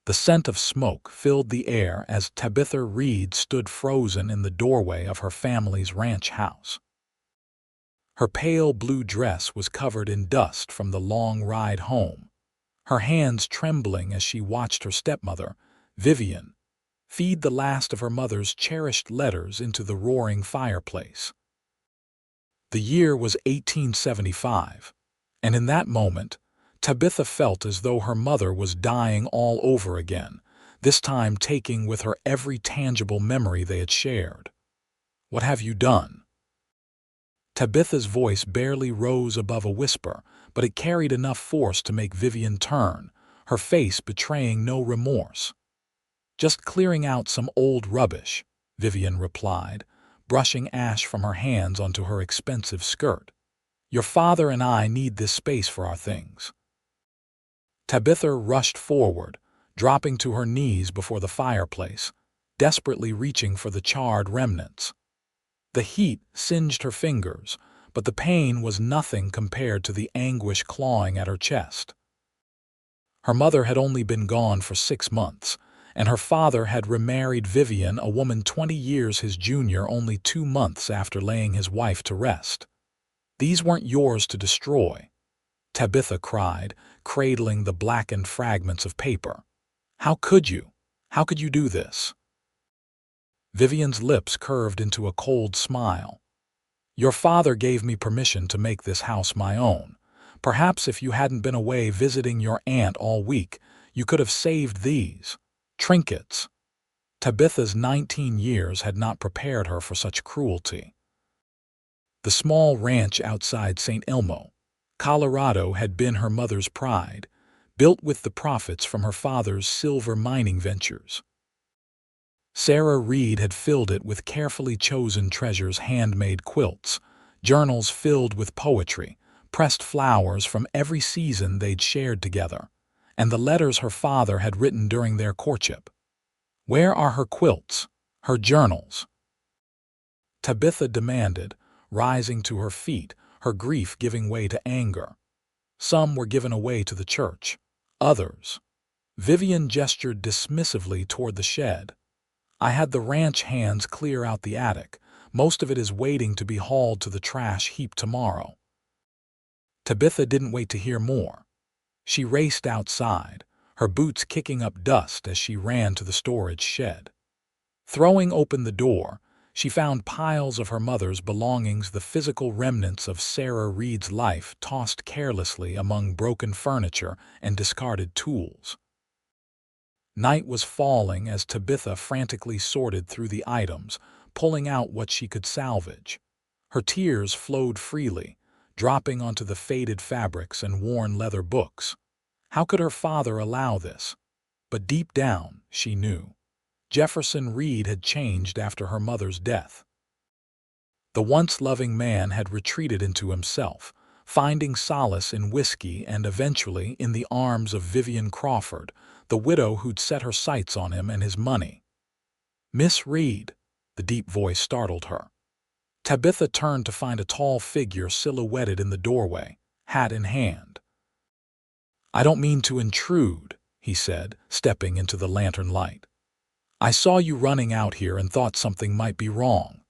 The scent of smoke filled the air as Tabitha Reed stood frozen in the doorway of her family's ranch house. Her pale blue dress was covered in dust from the long ride home, her hands trembling as she watched her stepmother, Vivian, feed the last of her mother's cherished letters into the roaring fireplace. The year was 1875, and in that moment, Tabitha felt as though her mother was dying all over again, this time taking with her every tangible memory they had shared. "What have you done?" Tabitha's voice barely rose above a whisper, but it carried enough force to make Vivian turn, her face betraying no remorse. "Just clearing out some old rubbish," Vivian replied, brushing ash from her hands onto her expensive skirt. "Your father and I need this space for our things." Tabitha rushed forward, dropping to her knees before the fireplace, desperately reaching for the charred remnants. The heat singed her fingers, but the pain was nothing compared to the anguish clawing at her chest. Her mother had only been gone for 6 months, and her father had remarried Vivian, a woman 20 years his junior, only 2 months after laying his wife to rest. "These weren't yours to destroy," Tabitha cried, cradling the blackened fragments of paper. "How could you? How could you do this?" Vivian's lips curved into a cold smile. "Your father gave me permission to make this house my own. Perhaps if you hadn't been away visiting your aunt all week, you could have saved these trinkets." Tabitha's 19 years had not prepared her for such cruelty. The small ranch outside St. Elmo, Colorado, had been her mother's pride, built with the profits from her father's silver mining ventures. Sarah Reed had filled it with carefully chosen treasures: handmade quilts, journals filled with poetry, pressed flowers from every season they'd shared together, and the letters her father had written during their courtship. Where are her quilts, her journals? Tabitha demanded, rising to her feet, her grief giving way to anger. Some were given away to the church. Others. Vivian gestured dismissively toward the shed. "I had the ranch hands clear out the attic. Most of it is waiting to be hauled to the trash heap tomorrow." Tabitha didn't wait to hear more. She raced outside, her boots kicking up dust as she ran to the storage shed. Throwing open the door, she found piles of her mother's belongings, the physical remnants of Sarah Reed's life tossed carelessly among broken furniture and discarded tools. Night was falling as Tabitha frantically sorted through the items, pulling out what she could salvage. Her tears flowed freely, dropping onto the faded fabrics and worn leather books. How could her father allow this? But deep down, she knew. Jefferson Reed had changed after her mother's death. The once loving man had retreated into himself, finding solace in whiskey and eventually in the arms of Vivian Crawford, the widow who'd set her sights on him and his money. "Miss Reed," the deep voice startled her. Tabitha turned to find a tall figure silhouetted in the doorway, hat in hand. "I don't mean to intrude," he said, stepping into the lantern light. "I saw you running out here and thought something might be wrong."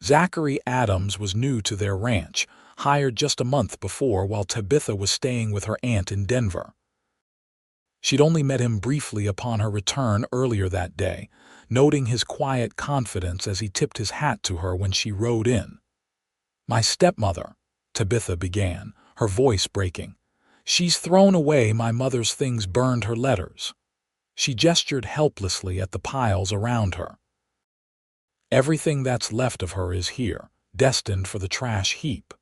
Zachary Adams was new to their ranch, hired just a month before while Tabitha was staying with her aunt in Denver. She'd only met him briefly upon her return earlier that day, noting his quiet confidence as he tipped his hat to her when she rode in. "My stepmother," Tabitha began, her voice breaking. "She's thrown away my mother's things, burned her letters." She gestured helplessly at the piles around her. "Everything that's left of her is here, destined for the trash heap."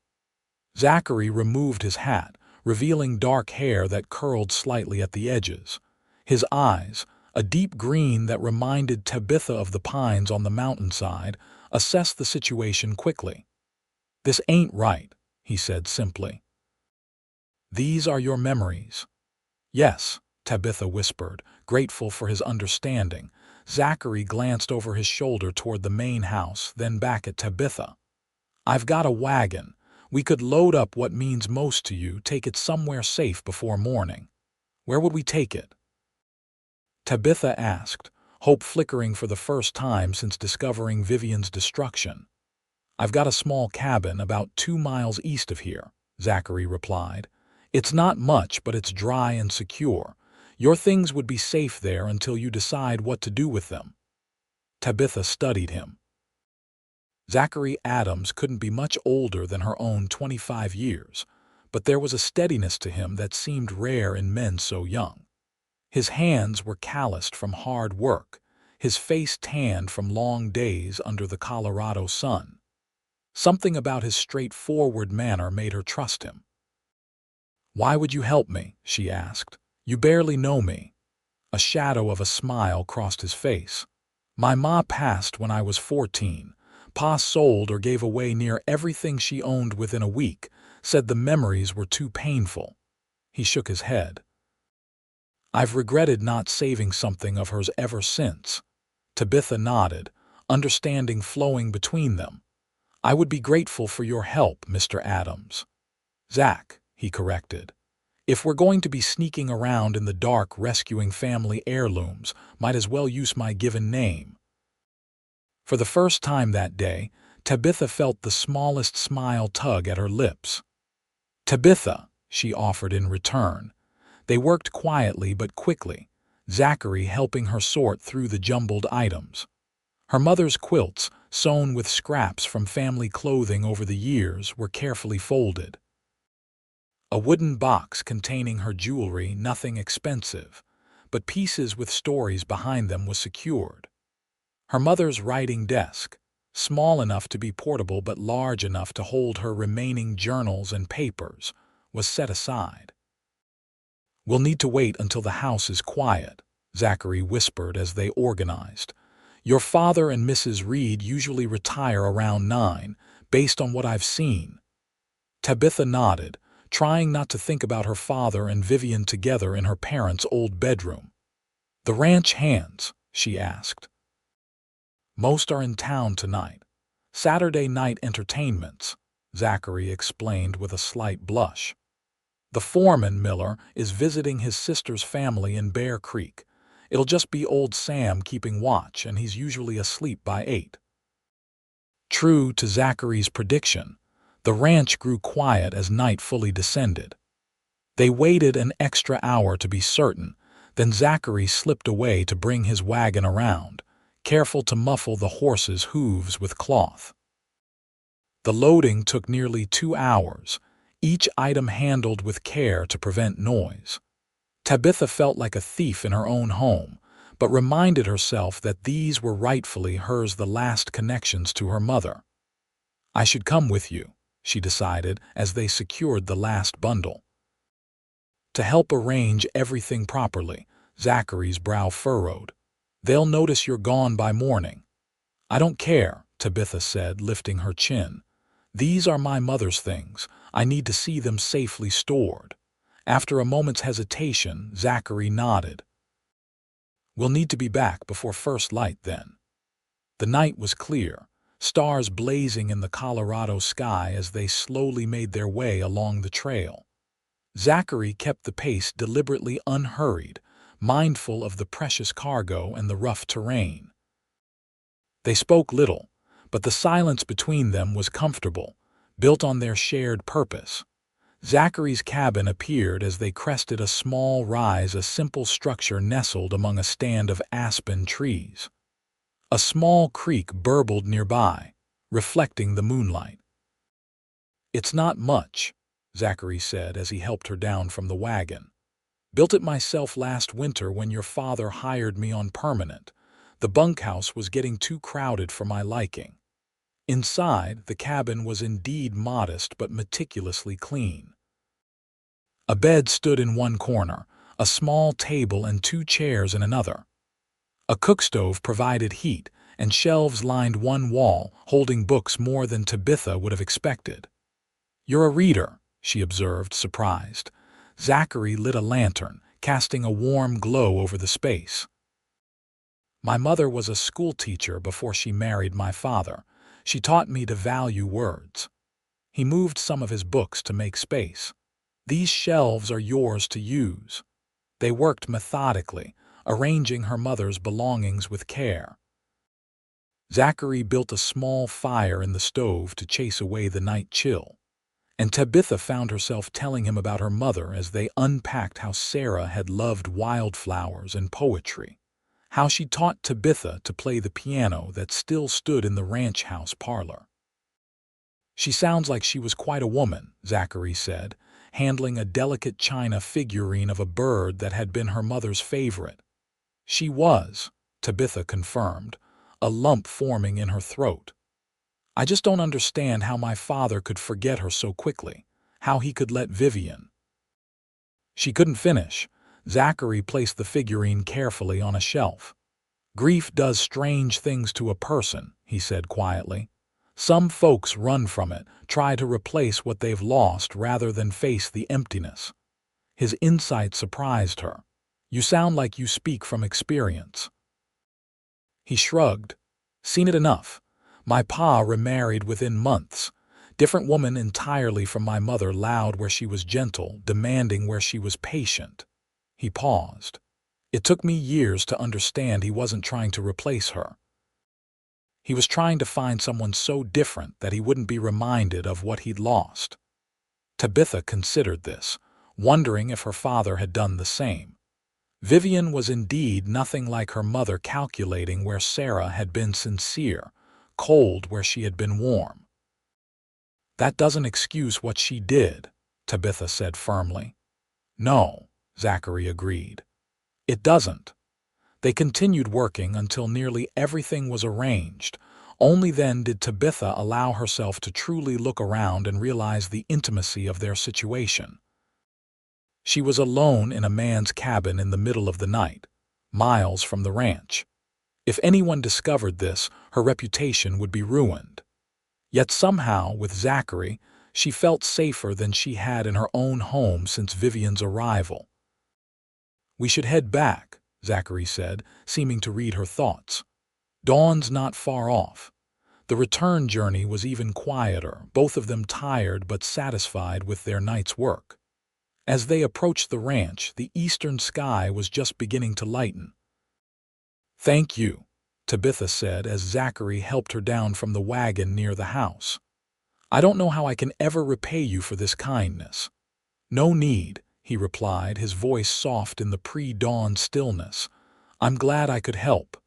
Zachary removed his hat, revealing dark hair that curled slightly at the edges. His eyes, a deep green that reminded Tabitha of the pines on the mountainside, assessed the situation quickly. "This ain't right," he said simply. "These are your memories." "Yes," Tabitha whispered, grateful for his understanding. Zachary glanced over his shoulder toward the main house, then back at Tabitha. "I've got a wagon. We could load up what means most to you, take it somewhere safe before morning. Where would we take it?" Tabitha asked, hope flickering for the first time since discovering Vivian's destruction. I've got a small cabin about 2 miles east of here, Zachary replied. It's not much, but it's dry and secure. Your things would be safe there until you decide what to do with them. Tabitha studied him. Zachary Adams couldn't be much older than her own 25 years, but there was a steadiness to him that seemed rare in men so young. His hands were calloused from hard work, his face tanned from long days under the Colorado sun. Something about his straightforward manner made her trust him. "Why would you help me?" she asked. "You barely know me." A shadow of a smile crossed his face. "My ma passed when I was 14. Pa sold or gave away near everything she owned within a week, said the memories were too painful." He shook his head. "I've regretted not saving something of hers ever since." Tabitha nodded, understanding flowing between them. "I would be grateful for your help, Mr. Adams." "Zach," he corrected. "If we're going to be sneaking around in the dark rescuing family heirlooms, might as well use my given name." For the first time that day, Tabitha felt the smallest smile tug at her lips. "Tabitha," she offered in return. They worked quietly but quickly, Zachary helping her sort through the jumbled items. Her mother's quilts, sewn with scraps from family clothing over the years, were carefully folded. A wooden box containing her jewelry, nothing expensive, but pieces with stories behind them, was secured. Her mother's writing desk, small enough to be portable but large enough to hold her remaining journals and papers, was set aside. "We'll need to wait until the house is quiet," Zachary whispered as they organized. "Your father and Mrs. Reed usually retire around 9, based on what I've seen." Tabitha nodded, trying not to think about her father and Vivian together in her parents' old bedroom. "The ranch hands?" she asked. "Most are in town tonight. Saturday night entertainments," Zachary explained with a slight blush. "The foreman, Miller, is visiting his sister's family in Bear Creek. It'll just be old Sam keeping watch, and he's usually asleep by 8. True to Zachary's prediction, the ranch grew quiet as night fully descended. They waited an extra hour to be certain, then Zachary slipped away to bring his wagon around, careful to muffle the horses' hooves with cloth. The loading took nearly 2 hours, each item handled with care to prevent noise. Tabitha felt like a thief in her own home, but reminded herself that these were rightfully hers, the last connections to her mother. "I should come with you," she decided as they secured the last bundle. To help arrange everything properly, Zachary's brow furrowed. "They'll notice you're gone by morning." "I don't care," Tabitha said, lifting her chin. "These are my mother's things. I need to see them safely stored." After a moment's hesitation, Zachary nodded. "We'll need to be back before first light then." The night was clear, stars blazing in the Colorado sky as they slowly made their way along the trail. Zachary kept the pace deliberately unhurried, mindful of the precious cargo and the rough terrain. They spoke little, but the silence between them was comfortable, built on their shared purpose. Zachary's cabin appeared as they crested a small rise, a simple structure nestled among a stand of aspen trees. A small creek burbled nearby, reflecting the moonlight. "It's not much," Zachary said as he helped her down from the wagon. "Built it myself last winter when your father hired me on permanent. The bunkhouse was getting too crowded for my liking." Inside, the cabin was indeed modest but meticulously clean. A bed stood in one corner, a small table and 2 chairs in another. A cookstove provided heat, and shelves lined one wall, holding books more than Tabitha would have expected. "You're a reader," she observed, surprised. Zachary lit a lantern, casting a warm glow over the space. "My mother was a schoolteacher before she married my father. She taught me to value words." He moved some of his books to make space. "These shelves are yours to use." They worked methodically, arranging her mother's belongings with care. Zachary built a small fire in the stove to chase away the night chill, and Tabitha found herself telling him about her mother as they unpacked how Sarah had loved wildflowers and poetry, how she taught Tabitha to play the piano that still stood in the ranch house parlor. "She sounds like she was quite a woman," Zachary said, handling a delicate china figurine of a bird that had been her mother's favorite. "She was," Tabitha confirmed, a lump forming in her throat. "I just don't understand how my father could forget her so quickly, how he could let Vivian—" She couldn't finish. Zachary placed the figurine carefully on a shelf. "Grief does strange things to a person," he said quietly. "Some folks run from it, try to replace what they've lost rather than face the emptiness." His insight surprised her. "You sound like you speak from experience." He shrugged. "Seen it enough. My pa remarried within months. Different woman entirely from my mother, loud where she was gentle, demanding where she was patient." He paused. "It took me years to understand he wasn't trying to replace her. He was trying to find someone so different that he wouldn't be reminded of what he'd lost." Tabitha considered this, wondering if her father had done the same. Vivian was indeed nothing like her mother, calculating where Sarah had been sincere, cold where she had been warm. "That doesn't excuse what she did," Tabitha said firmly. "No," Zachary agreed. "It doesn't." They continued working until nearly everything was arranged. Only then did Tabitha allow herself to truly look around and realize the intimacy of their situation. She was alone in a man's cabin in the middle of the night, miles from the ranch. If anyone discovered this, her reputation would be ruined. Yet somehow, with Zachary, she felt safer than she had in her own home since Vivian's arrival. "We should head back," Zachary said, seeming to read her thoughts. "Dawn's not far off." The return journey was even quieter, both of them tired but satisfied with their night's work. As they approached the ranch, the eastern sky was just beginning to lighten. "Thank you," Tabitha said as Zachary helped her down from the wagon near the house. "I don't know how I can ever repay you for this kindness." "No need," he replied, his voice soft in the pre-dawn stillness. "I'm glad I could help."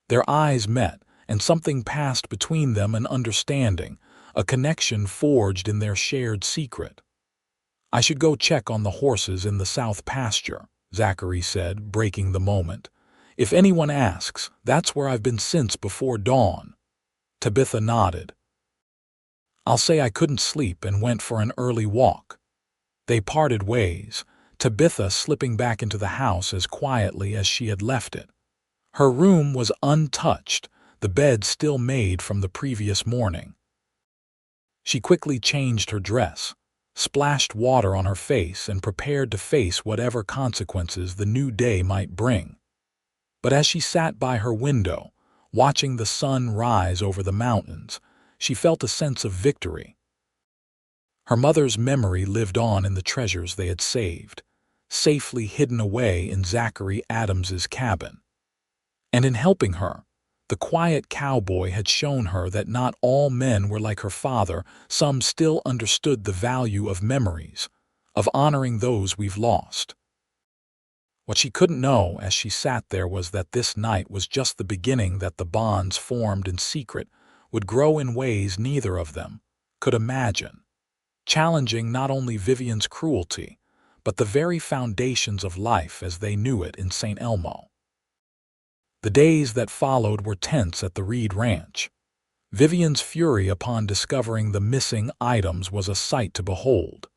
Their eyes met, and something passed between them, an understanding, a connection forged in their shared secret. "I should go check on the horses in the south pasture," Zachary said, breaking the moment. "If anyone asks, that's where I've been since before dawn." Tabitha nodded. "I'll say I couldn't sleep and went for an early walk." They parted ways, Tabitha slipping back into the house as quietly as she had left it. Her room was untouched, the bed still made from the previous morning. She quickly changed her dress, splashed water on her face, and prepared to face whatever consequences the new day might bring. But as she sat by her window, watching the sun rise over the mountains, she felt a sense of victory. Her mother's memory lived on in the treasures they had saved, safely hidden away in Zachary Adams's cabin. And in helping her, the quiet cowboy had shown her that not all men were like her father. Some still understood the value of memories, of honoring those we've lost. What she couldn't know as she sat there was that this night was just the beginning, that the bonds formed in secret would grow in ways neither of them could imagine, challenging not only Vivian's cruelty, but the very foundations of life as they knew it in St. Elmo. The days that followed were tense at the Reed Ranch. Vivian's fury upon discovering the missing items was a sight to behold.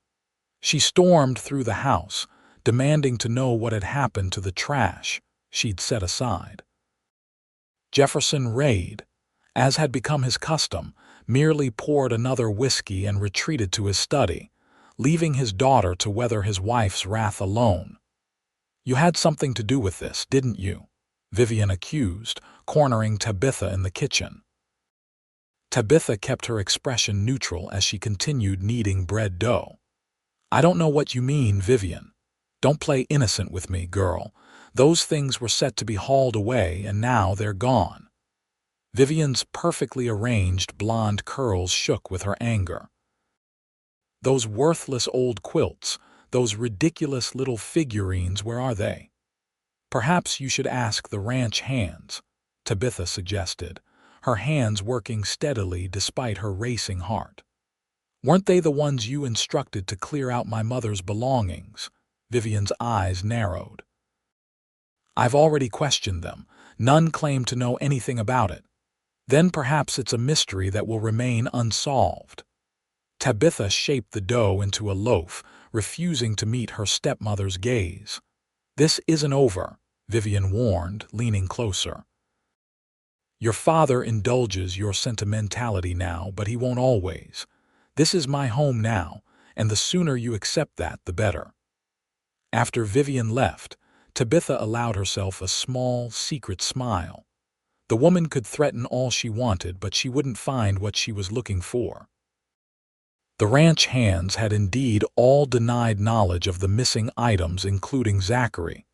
She stormed through the house, demanding to know what had happened to the trash she'd set aside. Jefferson Reed, as had become his custom, merely poured another whiskey and retreated to his study, leaving his daughter to weather his wife's wrath alone. "You had something to do with this, didn't you?" Vivian accused, cornering Tabitha in the kitchen. Tabitha kept her expression neutral as she continued kneading bread dough. "I don't know what you mean, Vivian. Don't play innocent with me, girl. Those things were set to be hauled away, and now they're gone. Vivian's perfectly arranged blonde curls shook with her anger. Those worthless old quilts, those ridiculous little figurines, where are they? Perhaps you should ask the ranch hands, Tabitha suggested, her hands working steadily despite her racing heart. Weren't they the ones you instructed to clear out my mother's belongings? Vivian's eyes narrowed. I've already questioned them. None claim to know anything about it. Then perhaps it's a mystery that will remain unsolved. Tabitha shaped the dough into a loaf, refusing to meet her stepmother's gaze. This isn't over, Vivian warned, leaning closer. Your father indulges your sentimentality now, but he won't always. This is my home now, and the sooner you accept that, the better. After Vivian left, Tabitha allowed herself a small, secret smile. The woman could threaten all she wanted, but she wouldn't find what she was looking for. The ranch hands had indeed all denied knowledge of the missing items, including Zachary,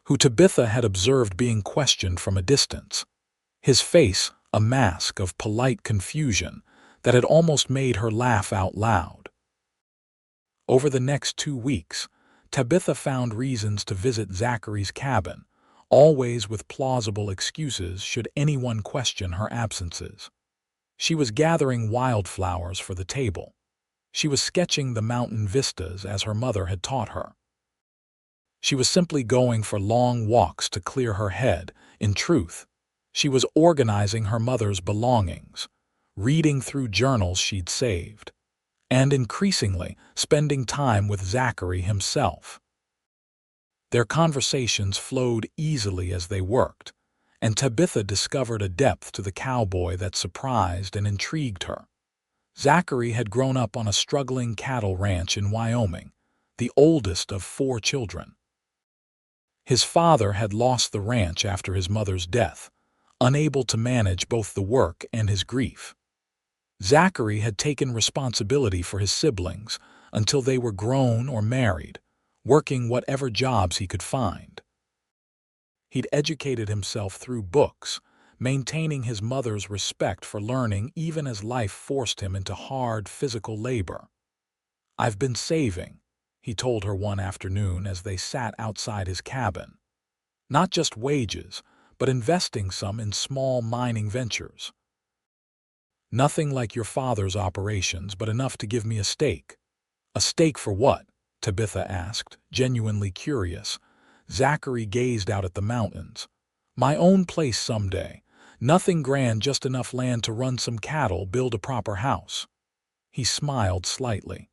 who Tabitha had observed being questioned from a distance. His face a mask of polite confusion that had almost made her laugh out loud. Over the next 2 weeks, Tabitha found reasons to visit Zachary's cabin, always with plausible excuses should anyone question her absences. She was gathering wildflowers for the table. She was sketching the mountain vistas as her mother had taught her. She was simply going for long walks to clear her head. In truth, she was organizing her mother's belongings, reading through journals she'd saved, and increasingly spending time with Zachary himself. Their conversations flowed easily as they worked, and Tabitha discovered a depth to the cowboy that surprised and intrigued her. Zachary had grown up on a struggling cattle ranch in Wyoming, the oldest of 4 children. His father had lost the ranch after his mother's death, unable to manage both the work and his grief. Zachary had taken responsibility for his siblings until they were grown or married, working whatever jobs he could find. He'd educated himself through books, maintaining his mother's respect for learning even as life forced him into hard physical labor. "I've been saving," he told her one afternoon as they sat outside his cabin. "Not just wages, but investing some in small mining ventures. Nothing like your father's operations, but enough to give me a stake." "A stake for what?" Tabitha asked, genuinely curious. Zachary gazed out at the mountains. "My own place someday. Nothing grand, just enough land to run some cattle, build a proper house." He smiled slightly.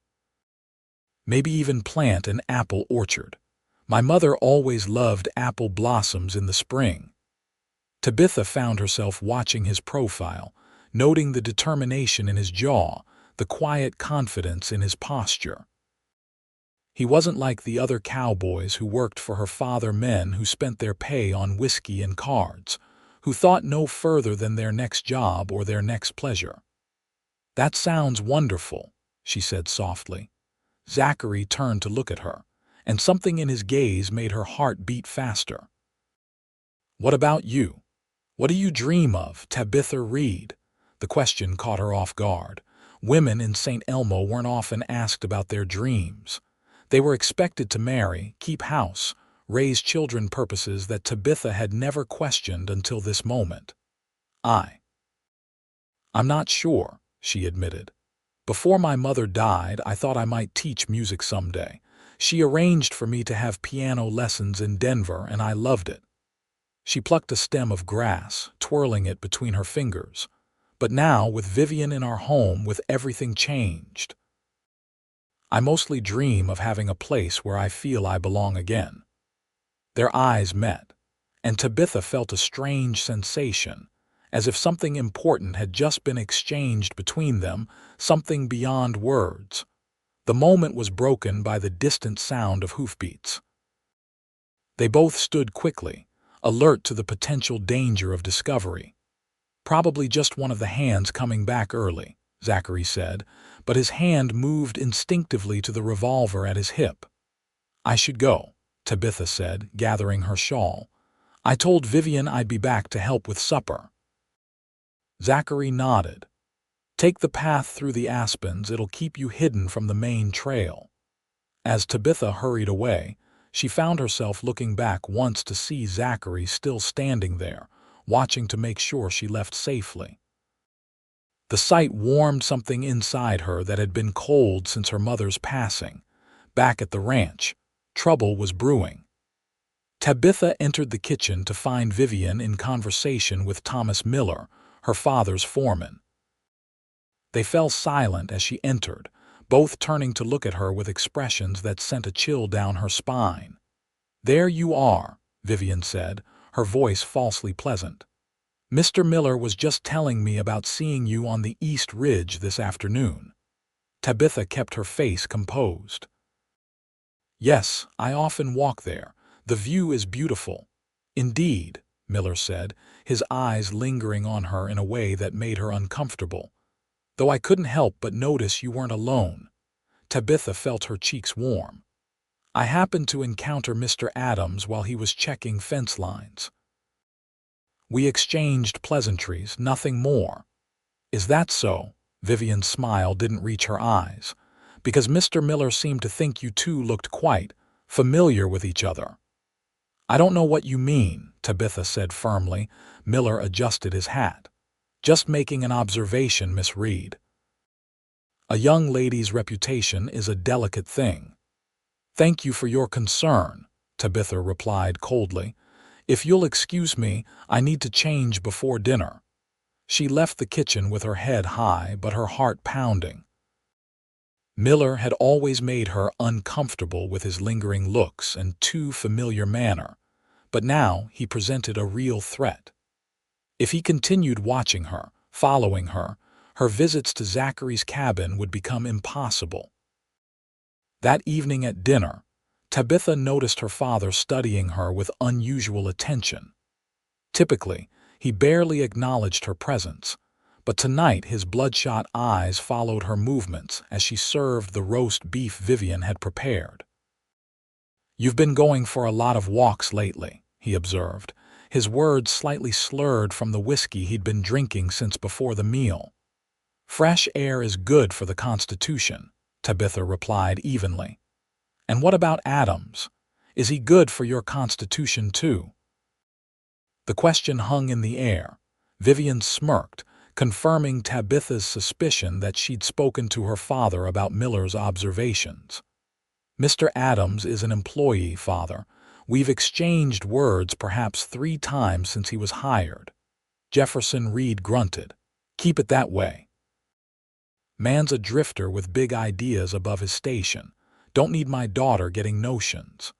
"Maybe even plant an apple orchard. My mother always loved apple blossoms in the spring." Tabitha found herself watching his profile, noting the determination in his jaw, the quiet confidence in his posture. He wasn't like the other cowboys who worked for her father, men who spent their pay on whiskey and cards, who thought no further than their next job or their next pleasure. "That sounds wonderful," she said softly. Zachary turned to look at her, and something in his gaze made her heart beat faster. "What about you? What do you dream of, Tabitha Reed?" The question caught her off guard. Women in St. Elmo weren't often asked about their dreams. They were expected to marry, keep house, raise children, purposes that Tabitha had never questioned until this moment. I'm not sure," she admitted. "Before my mother died, I thought I might teach music someday. She arranged for me to have piano lessons in Denver, and I loved it." She plucked a stem of grass, twirling it between her fingers. "But now, with Vivian in our home, with everything changed. I mostly dream of having a place where I feel I belong again." Their eyes met, and Tabitha felt a strange sensation, as if something important had just been exchanged between them, something beyond words. The moment was broken by the distant sound of hoofbeats. They both stood quickly, alert to the potential danger of discovery. "Probably just one of the hands coming back early," Zachary said, but his hand moved instinctively to the revolver at his hip. "I should go," Tabitha said, gathering her shawl. "I told Vivian I'd be back to help with supper." Zachary nodded. "Take the path through the aspens, it'll keep you hidden from the main trail." As Tabitha hurried away, she found herself looking back once to see Zachary still standing there, watching to make sure she left safely. The sight warmed something inside her that had been cold since her mother's passing. Back at the ranch, trouble was brewing. Tabitha entered the kitchen to find Vivian in conversation with Thomas Miller, her father's foreman. They fell silent as she entered, both turning to look at her with expressions that sent a chill down her spine. "There you are," Vivian said, her voice falsely pleasant. "Mr. Miller was just telling me about seeing you on the East Ridge this afternoon." Tabitha kept her face composed. "Yes, I often walk there. The view is beautiful." "Indeed," Miller said, his eyes lingering on her in a way that made her uncomfortable. "Though I couldn't help but notice you weren't alone." Tabitha felt her cheeks warm. "I happened to encounter Mr. Adams while he was checking fence lines. We exchanged pleasantries, nothing more." "Is that so?" Vivian's smile didn't reach her eyes. "Because Mr. Miller seemed to think you two looked quite familiar with each other." "I don't know what you mean," Tabitha said firmly. Miller adjusted his hat. "Just making an observation, Miss Reed. A young lady's reputation is a delicate thing." "Thank you for your concern," Tabitha replied coldly. "If you'll excuse me, I need to change before dinner." She left the kitchen with her head high but her heart pounding. Miller had always made her uncomfortable with his lingering looks and too familiar manner, but now he presented a real threat. If he continued watching her, following her, her visits to Zachary's cabin would become impossible. That evening at dinner, Tabitha noticed her father studying her with unusual attention. Typically, he barely acknowledged her presence, but tonight his bloodshot eyes followed her movements as she served the roast beef Vivian had prepared. "You've been going for a lot of walks lately," he observed, his words slightly slurred from the whiskey he'd been drinking since before the meal. "Fresh air is good for the constitution," Tabitha replied evenly. "And what about Adams? Is he good for your constitution too?" The question hung in the air. Vivian smirked, confirming Tabitha's suspicion that she'd spoken to her father about Miller's observations. "Mr. Adams is an employee, father. We've exchanged words perhaps 3 times since he was hired." Jefferson Reed grunted. "Keep it that way. Man's a drifter with big ideas above his station. Don't need my daughter getting notions."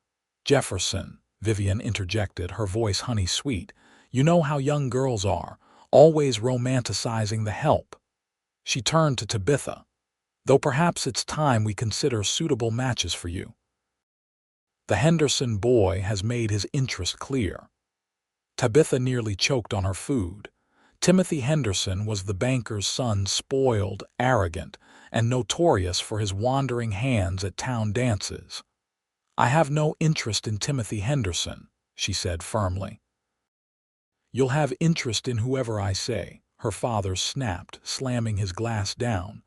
"Jefferson," Vivian interjected, her voice honey-sweet, "you know how young girls are, always romanticizing the help." She turned to Tabitha. "Though perhaps it's time we consider suitable matches for you. The Henderson boy has made his interest clear." Tabitha nearly choked on her food. Timothy Henderson was the banker's son, spoiled, arrogant, and notorious for his wandering hands at town dances. "I have no interest in Timothy Henderson," she said firmly. "You'll have interest in whoever I say," her father snapped, slamming his glass down.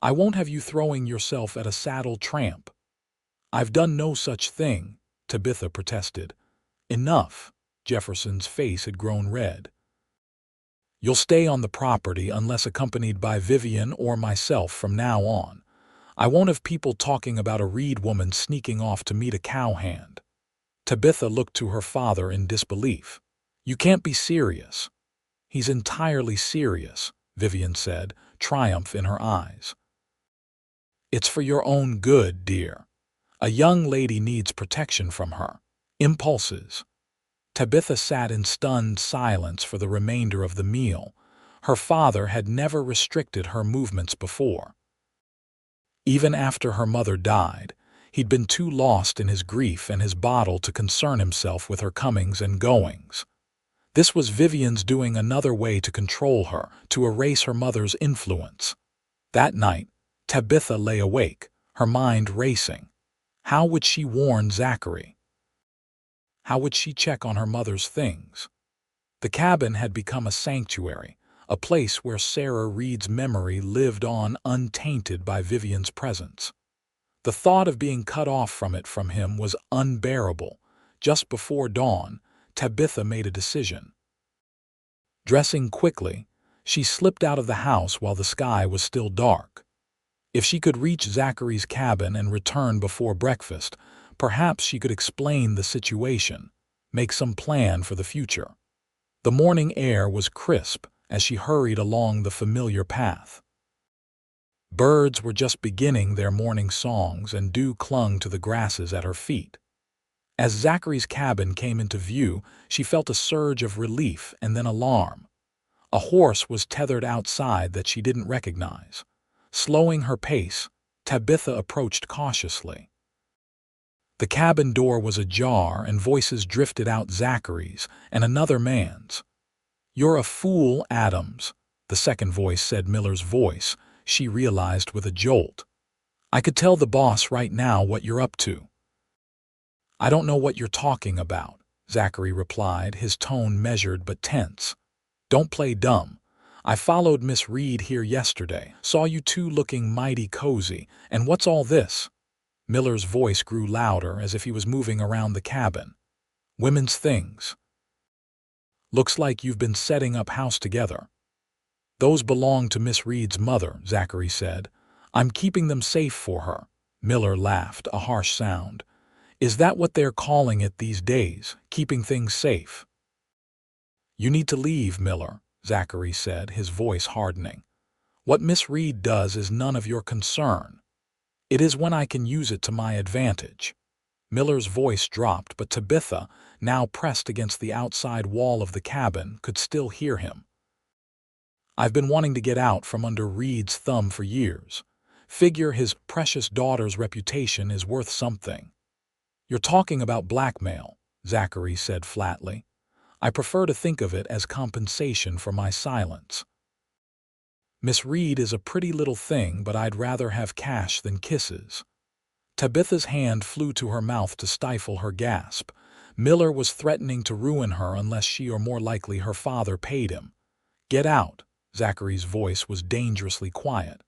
"I won't have you throwing yourself at a saddle tramp." "I've done no such thing," Tabitha protested. "Enough." Jefferson's face had grown red. "You'll stay on the property unless accompanied by Vivian or myself from now on. I won't have people talking about a Reed woman sneaking off to meet a cowhand." Tabitha looked to her father in disbelief. "You can't be serious." "He's entirely serious," Vivian said, triumph in her eyes. "It's for your own good, dear. A young lady needs protection from her impulses." Tabitha sat in stunned silence for the remainder of the meal. Her father had never restricted her movements before. Even after her mother died, he'd been too lost in his grief and his bottle to concern himself with her comings and goings. This was Vivian's doing another way to control her, to erase her mother's influence. That night, Tabitha lay awake, her mind racing. How would she warn Zachary? How would she check on her mother's things? The cabin had become a sanctuary, a place where Sarah Reed's memory lived on untainted by Vivian's presence. The thought of being cut off from him was unbearable. Just before dawn, Tabitha made a decision. Dressing quickly, she slipped out of the house while the sky was still dark. If she could reach Zachary's cabin and return before breakfast, perhaps she could explain the situation, make some plan for the future. The morning air was crisp as she hurried along the familiar path. Birds were just beginning their morning songs and dew clung to the grasses at her feet. As Zachary's cabin came into view, she felt a surge of relief and then alarm. A horse was tethered outside that she didn't recognize. Slowing her pace, Tabitha approached cautiously. The cabin door was ajar and voices drifted out Zachary's and another man's. "You're a fool, Adams," the second voice said. Miller's voice, she realized with a jolt. "I could tell the boss right now what you're up to." "I don't know what you're talking about," Zachary replied, his tone measured but tense. "Don't play dumb. I followed Miss Reed here yesterday, saw you two looking mighty cozy, and what's all this?" Miller's voice grew louder as if he was moving around the cabin. "Women's things. Looks like you've been setting up house together." "Those belong to Miss Reed's mother," Zachary said. "I'm keeping them safe for her." Miller laughed, a harsh sound. "Is that what they're calling it these days, keeping things safe?" "You need to leave, Miller," Zachary said, his voice hardening. "What Miss Reed does is none of your concern. It is when I can use it to my advantage." Miller's voice dropped, but Tabitha, now pressed against the outside wall of the cabin, could still hear him. "I've been wanting to get out from under Reed's thumb for years. Figure his precious daughter's reputation is worth something." "You're talking about blackmail," Zachary said flatly. "I prefer to think of it as compensation for my silence. Miss Reed is a pretty little thing, but I'd rather have cash than kisses." Tabitha's hand flew to her mouth to stifle her gasp. Miller was threatening to ruin her unless she, or more likely her father, paid him. "Get out," Zachary's voice was dangerously quiet.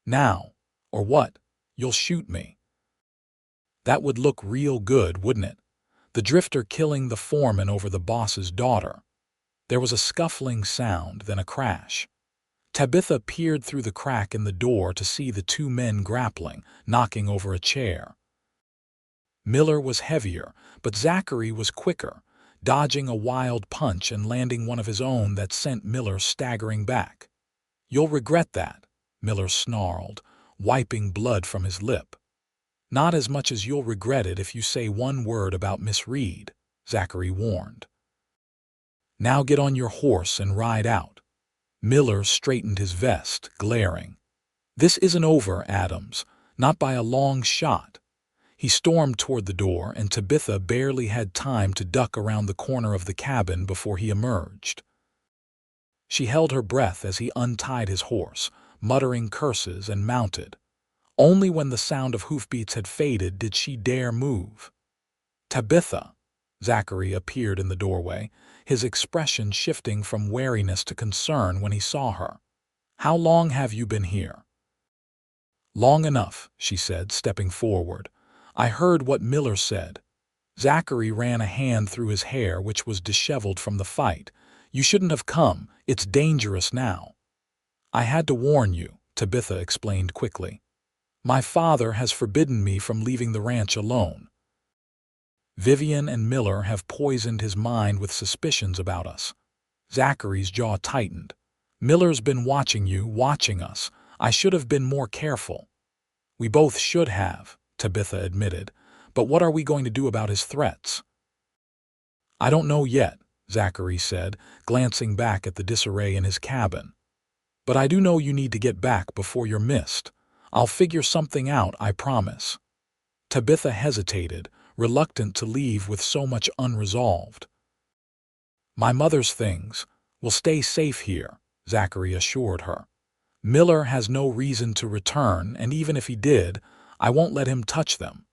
"Now, or what? You'll shoot me." "That would look real good, wouldn't it? The drifter killing the foreman over the boss's daughter." There was a scuffling sound, then a crash. Tabitha peered through the crack in the door to see the two men grappling, knocking over a chair. Miller was heavier, but Zachary was quicker, dodging a wild punch and landing one of his own that sent Miller staggering back. "You'll regret that," Miller snarled, wiping blood from his lip. "Not as much as you'll regret it if you say one word about Miss Reed," Zachary warned. "Now get on your horse and ride out." Miller straightened his vest, glaring. "This isn't over, Adams, not by a long shot." He stormed toward the door, and Tabitha barely had time to duck around the corner of the cabin before he emerged. She held her breath as he untied his horse, muttering curses, and mounted. Only when the sound of hoofbeats had faded did she dare move. "Tabitha!" Zachary appeared in the doorway, his expression shifting from wariness to concern when he saw her. "How long have you been here?" "Long enough," she said, stepping forward. "I heard what Miller said." Zachary ran a hand through his hair, which was disheveled from the fight. "You shouldn't have come. It's dangerous now." "I had to warn you," Tabitha explained quickly. "My father has forbidden me from leaving the ranch alone. Vivian and Miller have poisoned his mind with suspicions about us." Zachary's jaw tightened. "Miller's been watching you, watching us. I should have been more careful." "We both should have," Tabitha admitted. "But what are we going to do about his threats?" "I don't know yet," Zachary said, glancing back at the disarray in his cabin. "But I do know you need to get back before you're missed. I'll figure something out, I promise." Tabitha hesitated, reluctant to leave with so much unresolved. "My mother's things will stay safe here," Zachary assured her. "Miller has no reason to return, and even if he did, I won't let him touch them."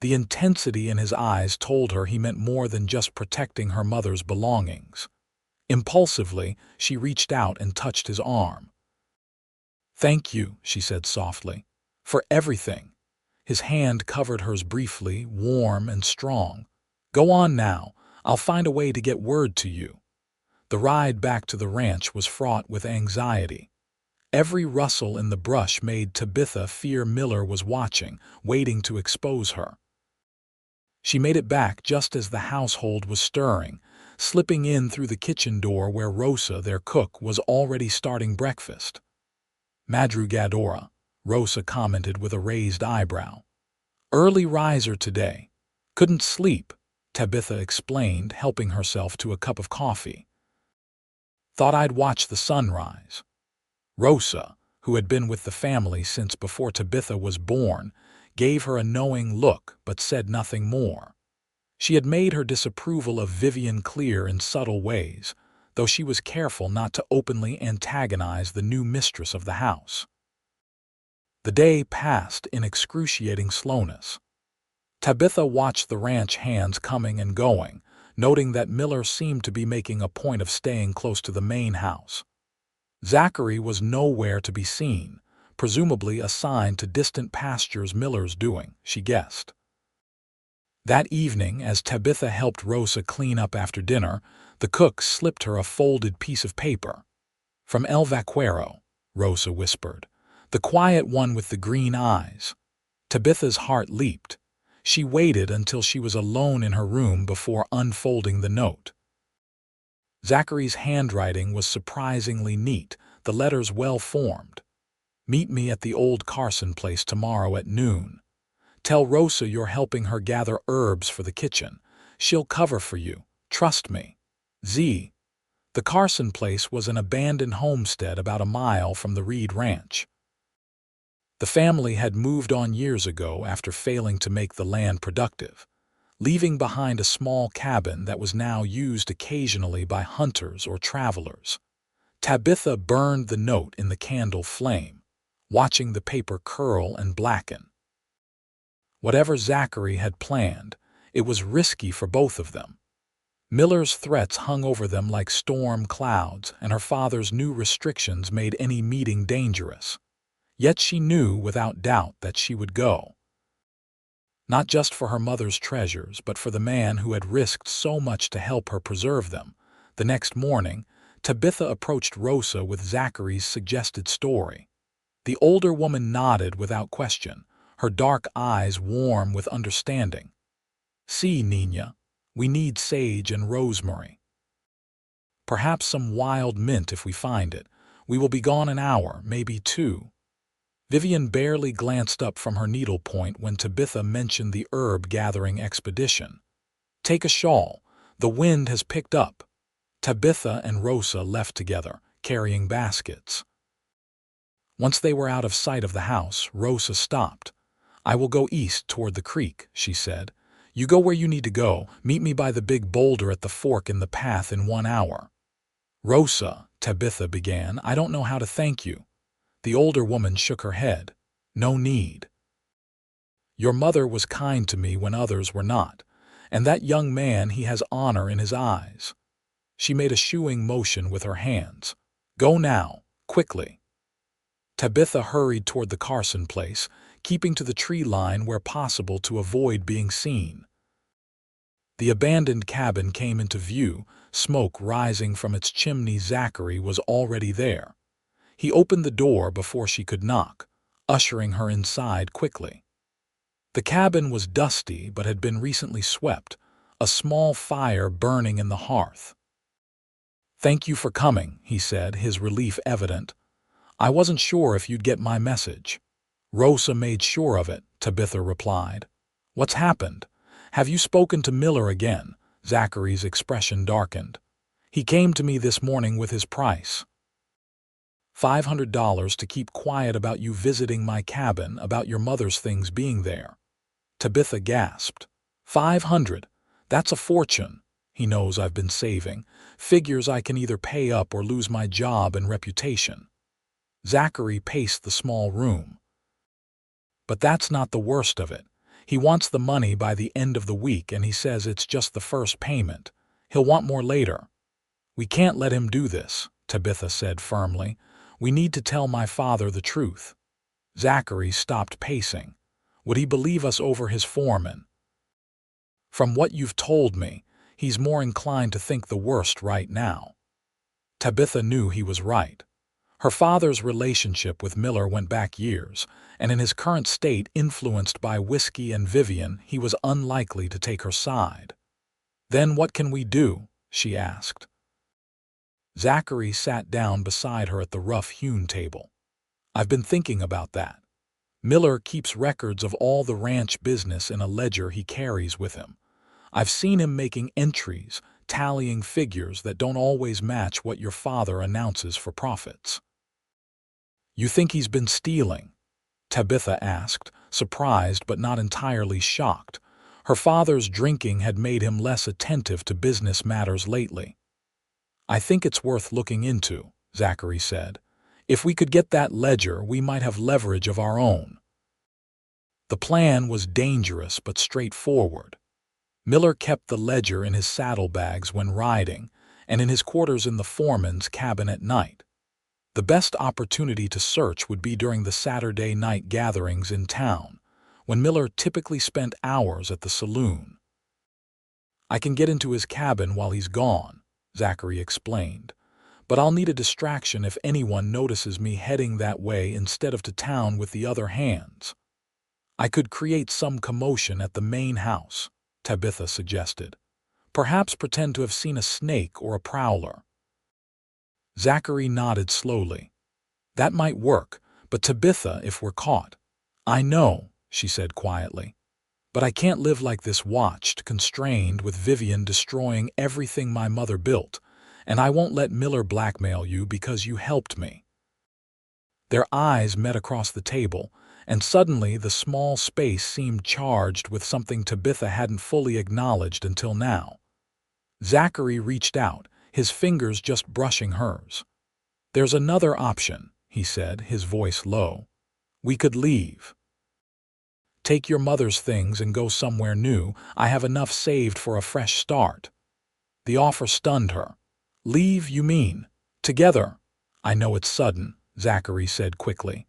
The intensity in his eyes told her he meant more than just protecting her mother's belongings. Impulsively, she reached out and touched his arm. "Thank you," she said softly, "for everything." His hand covered hers briefly, warm and strong. "Go on now. I'll find a way to get word to you." The ride back to the ranch was fraught with anxiety. Every rustle in the brush made Tabitha fear Miller was watching, waiting to expose her. She made it back just as the household was stirring, slipping in through the kitchen door where Rosa, their cook, was already starting breakfast. "Madrugadora," Rosa commented with a raised eyebrow. "Early riser today. Couldn't sleep," Tabitha explained, helping herself to a cup of coffee. "Thought I'd watch the sunrise." Rosa, who had been with the family since before Tabitha was born, gave her a knowing look but said nothing more. She had made her disapproval of Vivian clear in subtle ways, though she was careful not to openly antagonize the new mistress of the house. The day passed in excruciating slowness. Tabitha watched the ranch hands coming and going, noting that Miller seemed to be making a point of staying close to the main house. Zachary was nowhere to be seen, presumably assigned to distant pastures Miller's doing, she guessed. That evening, as Tabitha helped Rosa clean up after dinner, the cook slipped her a folded piece of paper. "From El Vaquero," Rosa whispered, "the quiet one with the green eyes." Tabitha's heart leaped. She waited until she was alone in her room before unfolding the note. Zachary's handwriting was surprisingly neat, the letters well-formed. "Meet me at the old Carson place tomorrow at noon. Tell Rosa you're helping her gather herbs for the kitchen. She'll cover for you. Trust me. Z." The Carson place was an abandoned homestead about a mile from the Reed Ranch. The family had moved on years ago after failing to make the land productive, leaving behind a small cabin that was now used occasionally by hunters or travelers. Tabitha burned the note in the candle flame, watching the paper curl and blacken. Whatever Zachary had planned, it was risky for both of them. Miller's threats hung over them like storm clouds, and her father's new restrictions made any meeting dangerous. Yet she knew without doubt that she would go. Not just for her mother's treasures, but for the man who had risked so much to help her preserve them. The next morning, Tabitha approached Rosa with Zachary's suggested story. The older woman nodded without question, her dark eyes warm with understanding. "See, Nina, we need sage and rosemary. Perhaps some wild mint if we find it. We will be gone an hour, maybe 2. Vivian barely glanced up from her needlepoint when Tabitha mentioned the herb-gathering expedition. "Take a shawl. The wind has picked up." Tabitha and Rosa left together, carrying baskets. Once they were out of sight of the house, Rosa stopped. "I will go east toward the creek," she said. "You go where you need to go. Meet me by the big boulder at the fork in the path in 1 hour." "Rosa," Tabitha began, "I don't know how to thank you." The older woman shook her head. "No need. Your mother was kind to me when others were not, and that young man, he has honor in his eyes." She made a shooing motion with her hands. "Go now, quickly." Tabitha hurried toward the Carson place, keeping to the tree line where possible to avoid being seen. The abandoned cabin came into view, smoke rising from its chimney. Zachary was already there. He opened the door before she could knock, ushering her inside quickly. The cabin was dusty but had been recently swept, a small fire burning in the hearth. "Thank you for coming," he said, his relief evident. "I wasn't sure if you'd get my message." "Rosa made sure of it," Tabitha replied. "What's happened? Have you spoken to Miller again?" Zachary's expression darkened. "He came to me this morning with his price. $500 to keep quiet about you visiting my cabin, about your mother's things being there." Tabitha gasped. "500? That's a fortune. He knows I've been saving. Figures I can either pay up or lose my job and reputation." Zachary paced the small room. "But that's not the worst of it. He wants the money by the end of the week, and he says it's just the first payment. He'll want more later. We can't let him do this, Tabitha said firmly. We need to tell my father the truth. Zachary stopped pacing. Would he believe us over his foreman? From what you've told me, he's more inclined to think the worst right now. Tabitha knew he was right. Her father's relationship with Miller went back years, and in his current state, influenced by whiskey and Vivian, he was unlikely to take her side. Then what can we do? She asked. Zachary sat down beside her at the rough-hewn table. I've been thinking about that. Miller keeps records of all the ranch business in a ledger he carries with him. I've seen him making entries, tallying figures that don't always match what your father announces for profits. You think he's been stealing? Tabitha asked, surprised but not entirely shocked. Her father's drinking had made him less attentive to business matters lately. I think it's worth looking into, Zachary said. If we could get that ledger, we might have leverage of our own. The plan was dangerous but straightforward. Miller kept the ledger in his saddlebags when riding, and in his quarters in the foreman's cabin at night. The best opportunity to search would be during the Saturday night gatherings in town, when Miller typically spent hours at the saloon. I can get into his cabin while he's gone, Zachary explained, but I'll need a distraction if anyone notices me heading that way instead of to town with the other hands. I could create some commotion at the main house, Tabitha suggested. Perhaps pretend to have seen a snake or a prowler. Zachary nodded slowly. That might work, but Tabitha, if we're caught. I know, she said quietly, but I can't live like this, watched, constrained, with Vivian destroying everything my mother built, and I won't let Miller blackmail you because you helped me. Their eyes met across the table, and suddenly the small space seemed charged with something Tabitha hadn't fully acknowledged until now. Zachary reached out, his fingers just brushing hers. There's another option, he said, his voice low. We could leave. Take your mother's things and go somewhere new. I have enough saved for a fresh start. The offer stunned her. Leave, you mean? Together? I know it's sudden, Zachary said quickly.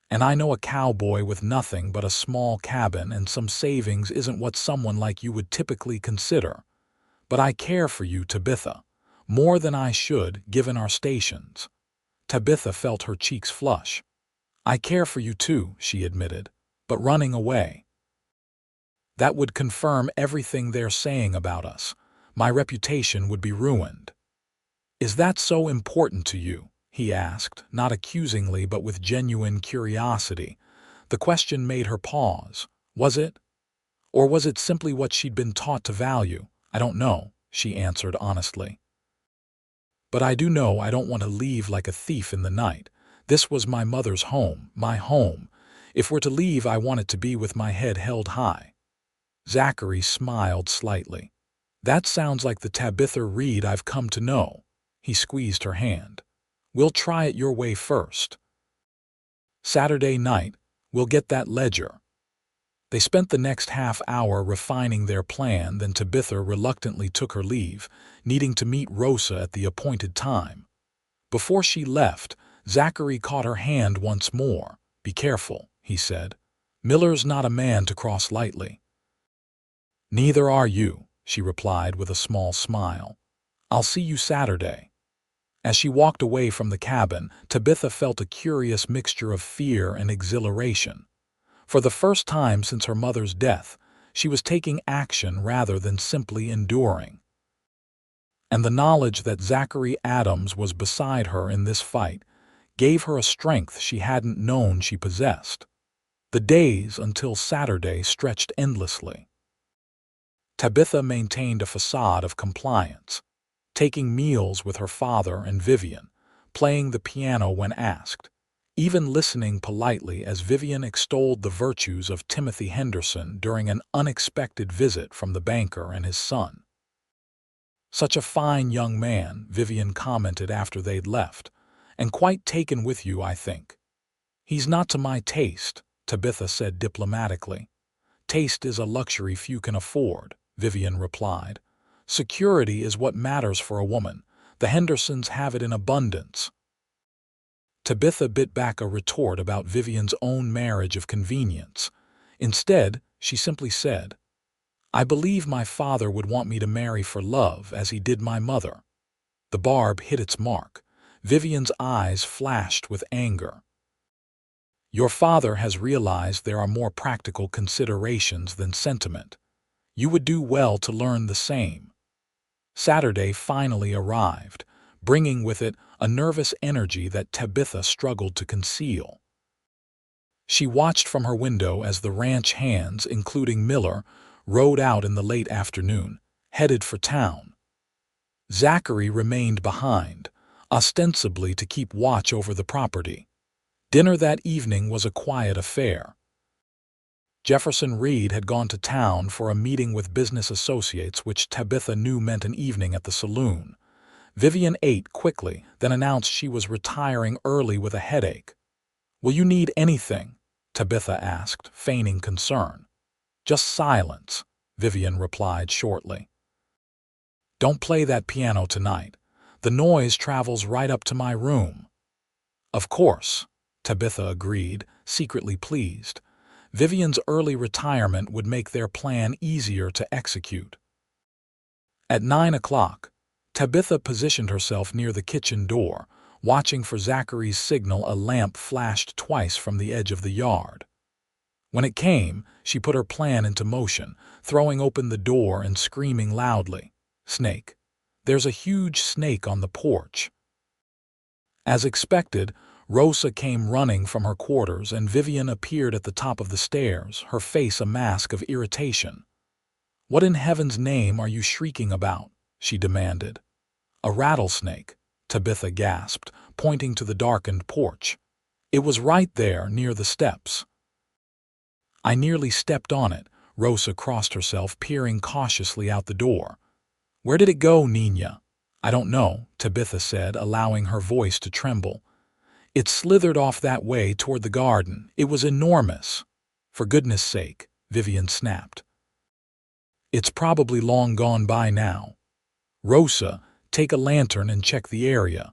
And I know a cowboy with nothing but a small cabin and some savings isn't what someone like you would typically consider. But I care for you, Tabitha, more than I should, given our stations. Tabitha felt her cheeks flush. I care for you too, she admitted, but running away. That would confirm everything they're saying about us. My reputation would be ruined. Is that so important to you? He asked, not accusingly but with genuine curiosity. The question made her pause. Was it? Or was it simply what she'd been taught to value? I don't know, she answered honestly. But I do know I don't want to leave like a thief in the night. This was my mother's home, my home. If we're to leave, I want it to be with my head held high. Zachary smiled slightly. That sounds like the Tabitha Reed I've come to know. He squeezed her hand. We'll try it your way first. Saturday night, we'll get that ledger. They spent the next half hour refining their plan, then Tabitha reluctantly took her leave, needing to meet Rosa at the appointed time. Before she left, Zachary caught her hand once more. Be careful, he said. Miller's not a man to cross lightly. Neither are you, she replied with a small smile. I'll see you Saturday. As she walked away from the cabin, Tabitha felt a curious mixture of fear and exhilaration. For the first time since her mother's death, she was taking action rather than simply enduring. And the knowledge that Zachary Adams was beside her in this fight gave her a strength she hadn't known she possessed. The days until Saturday stretched endlessly. Tabitha maintained a facade of compliance, taking meals with her father and Vivian, playing the piano when asked, even listening politely as Vivian extolled the virtues of Timothy Henderson during an unexpected visit from the banker and his son. Such a fine young man, Vivian commented after they'd left, and quite taken with you, I think. He's not to my taste, Tabitha said diplomatically. Taste is a luxury few can afford, Vivian replied. Security is what matters for a woman. The Hendersons have it in abundance. Tabitha bit back a retort about Vivian's own marriage of convenience. Instead, she simply said, I believe my father would want me to marry for love, as he did my mother. The barb hit its mark. Vivian's eyes flashed with anger. Your father has realized there are more practical considerations than sentiment. You would do well to learn the same. Saturday finally arrived, bringing with it a nervous energy that Tabitha struggled to conceal. She watched from her window as the ranch hands, including Miller, rode out in the late afternoon, headed for town. Zachary remained behind, ostensibly to keep watch over the property. Dinner that evening was a quiet affair. Jefferson Reed had gone to town for a meeting with business associates, which Tabitha knew meant an evening at the saloon. Vivian ate quickly, then announced she was retiring early with a headache. Will you need anything? Tabitha asked, feigning concern. Just silence, Vivian replied shortly. Don't play that piano tonight. The noise travels right up to my room. Of course, Tabitha agreed, secretly pleased. Vivian's early retirement would make their plan easier to execute. At 9 o'clock, Tabitha positioned herself near the kitchen door, watching for Zachary's signal. A lamp flashed twice from the edge of the yard. When it came, she put her plan into motion, throwing open the door and screaming loudly, Snake! There's a huge snake on the porch. As expected, Rosa came running from her quarters and Vivian appeared at the top of the stairs, her face a mask of irritation. What in heaven's name are you shrieking about? She demanded. A rattlesnake, Tabitha gasped, pointing to the darkened porch. It was right there, near the steps. I nearly stepped on it. Rosa crossed herself, peering cautiously out the door. Where did it go, Nina? I don't know, Tabitha said, allowing her voice to tremble. It slithered off that way toward the garden. It was enormous. For goodness sake, Vivian snapped. It's probably long gone by now. Rosa, take a lantern and check the area.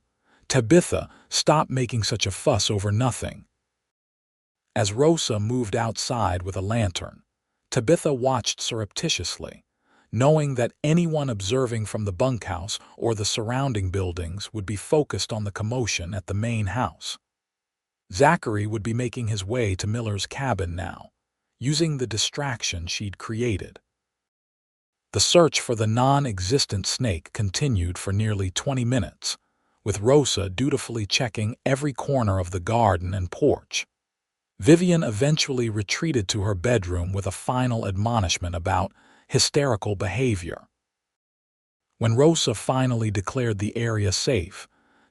Tabitha, stop making such a fuss over nothing. As Rosa moved outside with a lantern, Tabitha watched surreptitiously, knowing that anyone observing from the bunkhouse or the surrounding buildings would be focused on the commotion at the main house. Zachary would be making his way to Miller's cabin now, using the distraction she'd created. The search for the non-existent snake continued for nearly 20 minutes, with Rosa dutifully checking every corner of the garden and porch. Vivian eventually retreated to her bedroom with a final admonishment about hysterical behavior. When Rosa finally declared the area safe,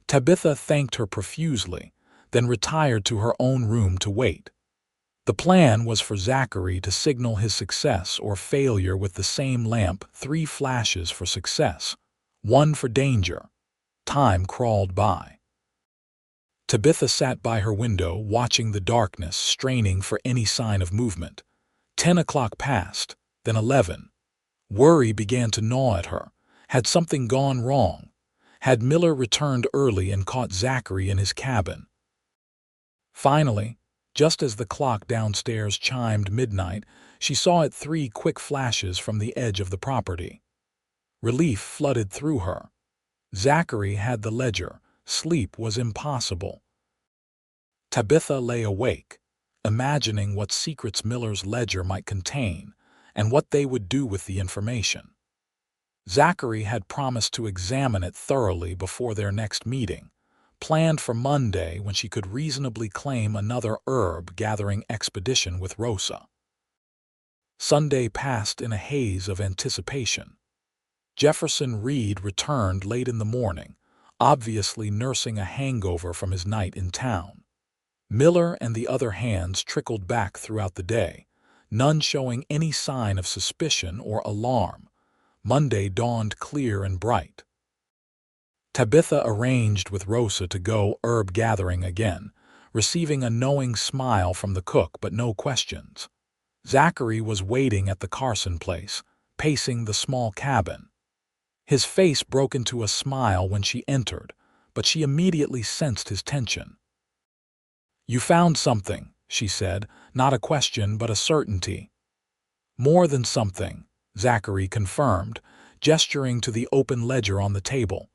Tabitha thanked her profusely, then retired to her own room to wait. The plan was for Zachary to signal his success or failure with the same lamp, 3 flashes for success, 1 for danger. Time crawled by. Tabitha sat by her window, watching the darkness, straining for any sign of movement. 10 o'clock passed, then 11. Worry began to gnaw at her. Had something gone wrong? Had Miller returned early and caught Zachary in his cabin? Finally, just as the clock downstairs chimed midnight, she saw it 3 quick flashes from the edge of the property. Relief flooded through her. Zachary had the ledger. Sleep was impossible. Tabitha lay awake, imagining what secrets Miller's ledger might contain and what they would do with the information. Zachary had promised to examine it thoroughly before their next meeting, planned for Monday when she could reasonably claim another herb-gathering expedition with Rosa. Sunday passed in a haze of anticipation. Jefferson Reed returned late in the morning, obviously nursing a hangover from his night in town. Miller and the other hands trickled back throughout the day, none showing any sign of suspicion or alarm. Monday dawned clear and bright. Tabitha arranged with Rosa to go herb-gathering again, receiving a knowing smile from the cook but no questions. Zachary was waiting at the Carson place, pacing the small cabin. His face broke into a smile when she entered, but she immediately sensed his tension. "You found something," she said, not a question but a certainty. "More than something," Zachary confirmed, gesturing to the open ledger on the table.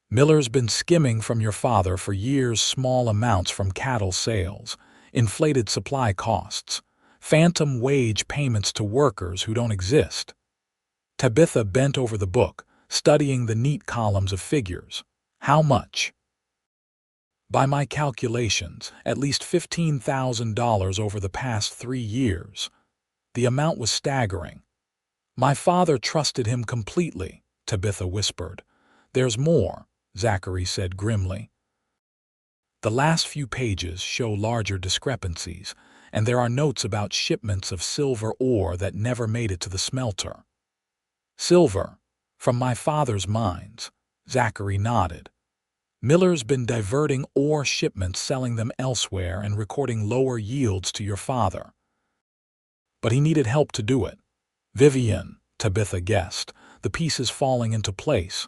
"Miller's been skimming from your father for years, small amounts from cattle sales, inflated supply costs, phantom wage payments to workers who don't exist." Tabitha bent over the book, studying the neat columns of figures. "How much?" "By my calculations, at least $15,000 over the past 3 years. The amount was staggering." "My father trusted him completely," Tabitha whispered. "There's more," Zachary said grimly. "The last few pages show larger discrepancies, and there are notes about shipments of silver ore that never made it to the smelter." "Silver? From my father's mines," Zachary nodded. "Miller's been diverting ore shipments, selling them elsewhere, and recording lower yields to your father. But he needed help to do it." "Vivian," Tabitha guessed, the pieces falling into place.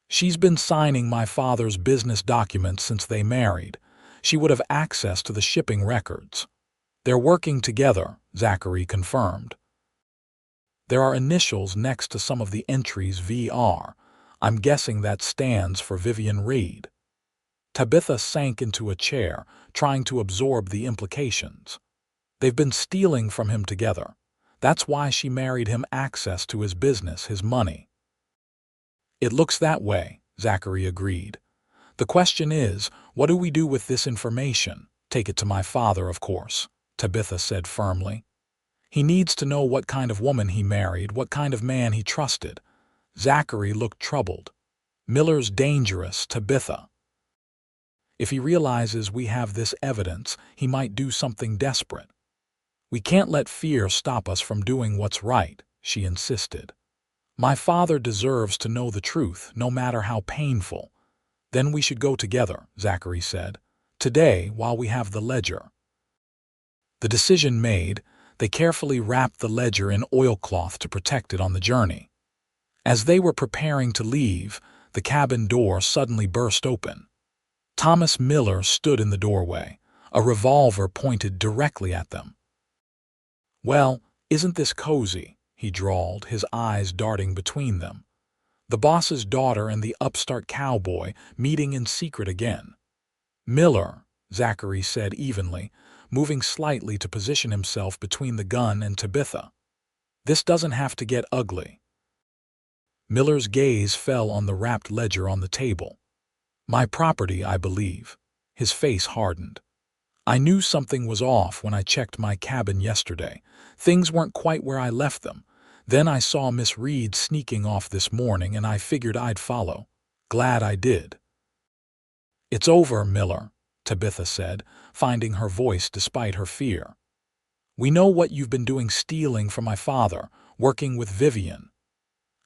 "She's been signing my father's business documents since they married. She would have access to the shipping records." "They're working together," Zachary confirmed. "There are initials next to some of the entries, VR. I'm guessing that stands for Vivian Reed." Tabitha sank into a chair, trying to absorb the implications. They've been stealing from him together. That's why she married him, access to his business, his money. "It looks that way," Zachary agreed. "The question is, what do we do with this information?" "Take it to my father, of course," Tabitha said firmly. "He needs to know what kind of woman he married, what kind of man he trusted." Zachary looked troubled. "Miller's dangerous, Tabitha. If he realizes we have this evidence, he might do something desperate. We can't let fear stop us from doing what's right," she insisted. "My father deserves to know the truth, no matter how painful." "Then we should go together," Zachary said. "Today, while we have the ledger." The decision made, they carefully wrapped the ledger in oilcloth to protect it on the journey. As they were preparing to leave, the cabin door suddenly burst open. Thomas Miller stood in the doorway, a revolver pointed directly at them. "Well, isn't this cozy?" he drawled, his eyes darting between them. "The boss's daughter and the upstart cowboy meeting in secret again." "Miller," Zachary said evenly, moving slightly to position himself between the gun and Tabitha. "This doesn't have to get ugly." Miller's gaze fell on the wrapped ledger on the table. "My property, I believe." His face hardened. "I knew something was off when I checked my cabin yesterday. Things weren't quite where I left them. Then I saw Miss Reed sneaking off this morning, and I figured I'd follow. Glad I did." "It's over, Miller," Tabitha said, finding her voice despite her fear. "We know what you've been doing, stealing from my father, working with Vivian."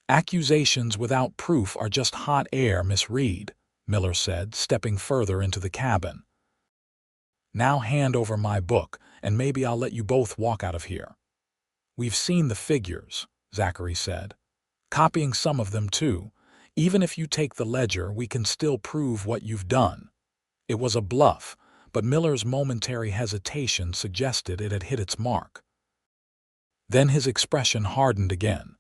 "Accusations without proof are just hot air, Miss Reed," Miller said, stepping further into the cabin. "Now hand over my book, and maybe I'll let you both walk out of here." "We've seen the figures," Zachary said. "Copying some of them, too. Even if you take the ledger, we can still prove what you've done." It was a bluff, but Miller's momentary hesitation suggested it had hit its mark. Then his expression hardened again.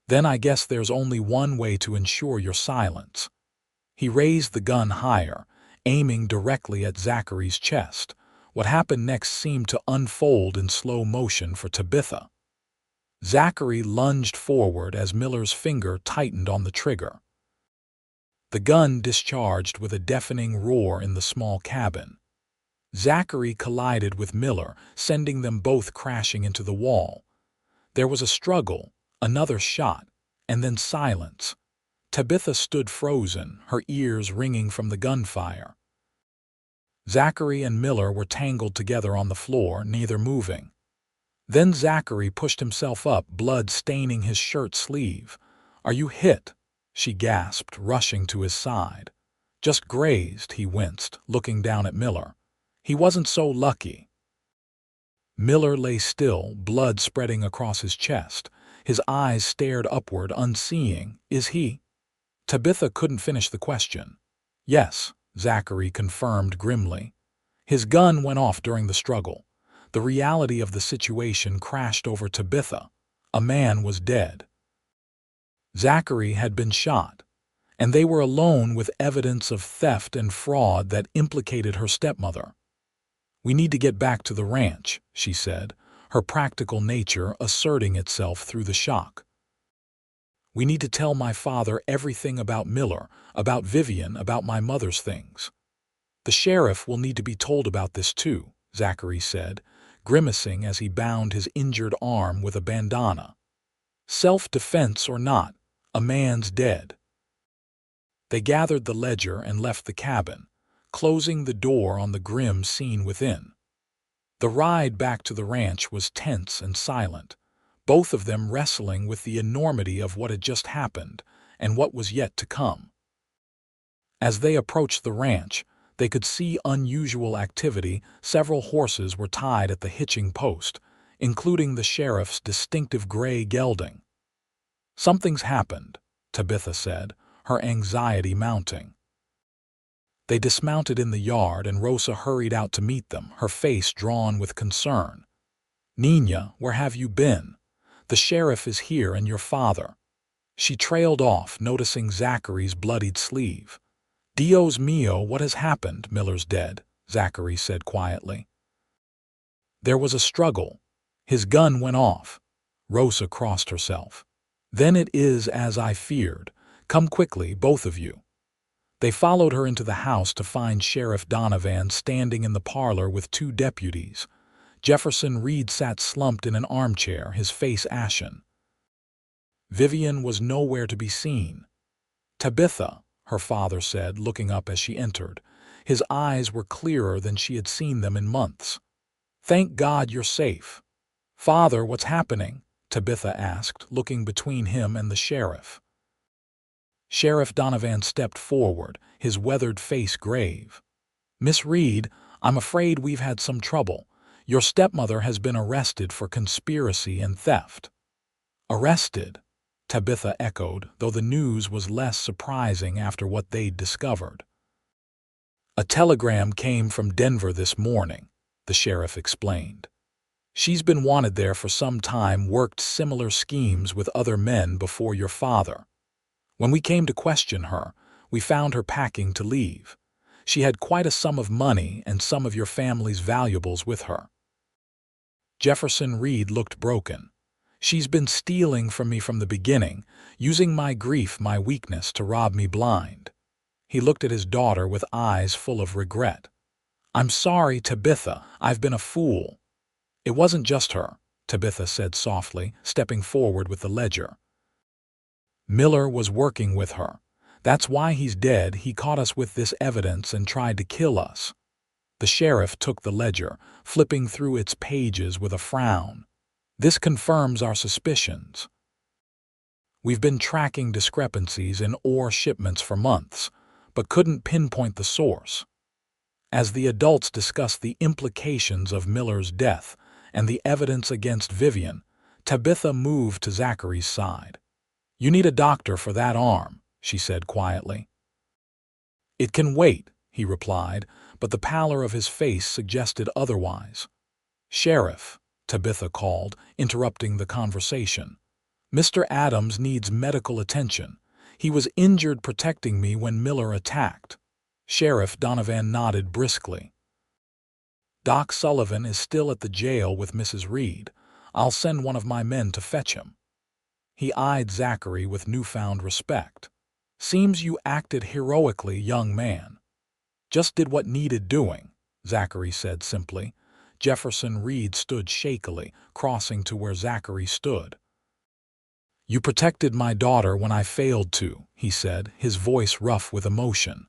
"Then I guess there's only one way to ensure your silence." He raised the gun higher, aiming directly at Zachary's chest. What happened next seemed to unfold in slow motion for Tabitha. Zachary lunged forward as Miller's finger tightened on the trigger. The gun discharged with a deafening roar in the small cabin. Zachary collided with Miller, sending them both crashing into the wall. There was a struggle, another shot, and then silence. Tabitha stood frozen, her ears ringing from the gunfire. Zachary and Miller were tangled together on the floor, neither moving. Then Zachary pushed himself up, blood staining his shirt sleeve. "Are you hit?" she gasped, rushing to his side. "Just grazed," he winced, looking down at Miller. "He wasn't so lucky." Miller lay still, blood spreading across his chest. His eyes stared upward, unseeing. Is he? Tabitha couldn't finish the question. Yes, Zachary confirmed grimly. His gun went off during the struggle. The reality of the situation crashed over Tabitha. A man was dead. Zachary had been shot, and they were alone with evidence of theft and fraud that implicated her stepmother. "We need to get back to the ranch," she said, her practical nature asserting itself through the shock. "We need to tell my father everything about Miller, about Vivian, about my mother's things." "The sheriff will need to be told about this too," Zachary said, grimacing as he bound his injured arm with a bandana. "Self-defense or not, a man's dead." They gathered the ledger and left the cabin, closing the door on the grim scene within. The ride back to the ranch was tense and silent, both of them wrestling with the enormity of what had just happened and what was yet to come. As they approached the ranch, they could see unusual activity. Several horses were tied at the hitching post, including the sheriff's distinctive gray gelding. "Something's happened," Tabitha said, her anxiety mounting. They dismounted in the yard and Rosa hurried out to meet them, her face drawn with concern. "Nina, where have you been? The sheriff is here and your father." She trailed off, noticing Zachary's bloodied sleeve. "Dios mio, what has happened?" "Miller's dead," Zachary said quietly. "There was a struggle. His gun went off." Rosa crossed herself. "Then it is as I feared. Come quickly, both of you." They followed her into the house to find Sheriff Donovan standing in the parlor with two deputies. Jefferson Reed sat slumped in an armchair, his face ashen. Vivian was nowhere to be seen. "Tabitha," her father said, looking up as she entered. His eyes were clearer than she had seen them in months. "Thank God you're safe." "Father, what's happening?" Tabitha asked, looking between him and the sheriff. Sheriff Donovan stepped forward, his weathered face grave. "Miss Reed, I'm afraid we've had some trouble. Your stepmother has been arrested for conspiracy and theft." "Arrested?" Tabitha echoed, though the news was less surprising after what they'd discovered. "A telegram came from Denver this morning," the sheriff explained. "She's been wanted there for some time, worked similar schemes with other men before your father. When we came to question her, we found her packing to leave. She had quite a sum of money and some of your family's valuables with her." Jefferson Reed looked broken. "She's been stealing from me from the beginning, using my grief, my weakness, to rob me blind." He looked at his daughter with eyes full of regret. "I'm sorry, Tabitha, I've been a fool." "It wasn't just her," Tabitha said softly, stepping forward with the ledger. "Miller was working with her. That's why he's dead. He caught us with this evidence and tried to kill us." The sheriff took the ledger, flipping through its pages with a frown. "This confirms our suspicions. We've been tracking discrepancies in ore shipments for months, but couldn't pinpoint the source." As the adults discussed the implications of Miller's death and the evidence against Vivian, Tabitha moved to Zachary's side. "You need a doctor for that arm," she said quietly. "It can wait," he replied, but the pallor of his face suggested otherwise. "Sheriff," Tabitha called, interrupting the conversation. "Mr. Adams needs medical attention. He was injured protecting me when Miller attacked." Sheriff Donovan nodded briskly. "Doc Sullivan is still at the jail with Mrs. Reed. I'll send one of my men to fetch him." He eyed Zachary with newfound respect. "Seems you acted heroically, young man." "Just did what needed doing," Zachary said simply. Jefferson Reed stood shakily, crossing to where Zachary stood. "You protected my daughter when I failed to," he said, his voice rough with emotion.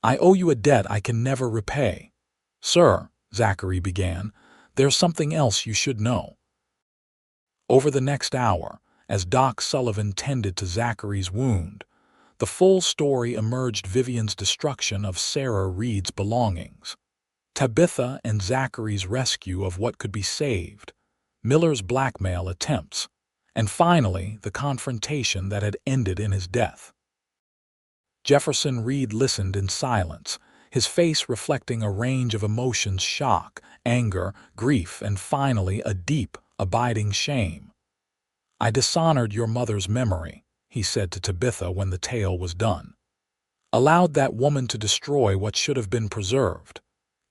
"I owe you a debt I can never repay." "Sir," Zachary began, "there's something else you should know." Over the next hour, as Doc Sullivan tended to Zachary's wound, the full story emerged: Vivian's destruction of Sarah Reed's belongings, Tabitha and Zachary's rescue of what could be saved, Miller's blackmail attempts, and finally the confrontation that had ended in his death. Jefferson Reed listened in silence, his face reflecting a range of emotions: shock, anger, grief, and finally a deep, abiding shame. "I dishonored your mother's memory," he said to Tabitha when the tale was done. "Allowed that woman to destroy what should have been preserved.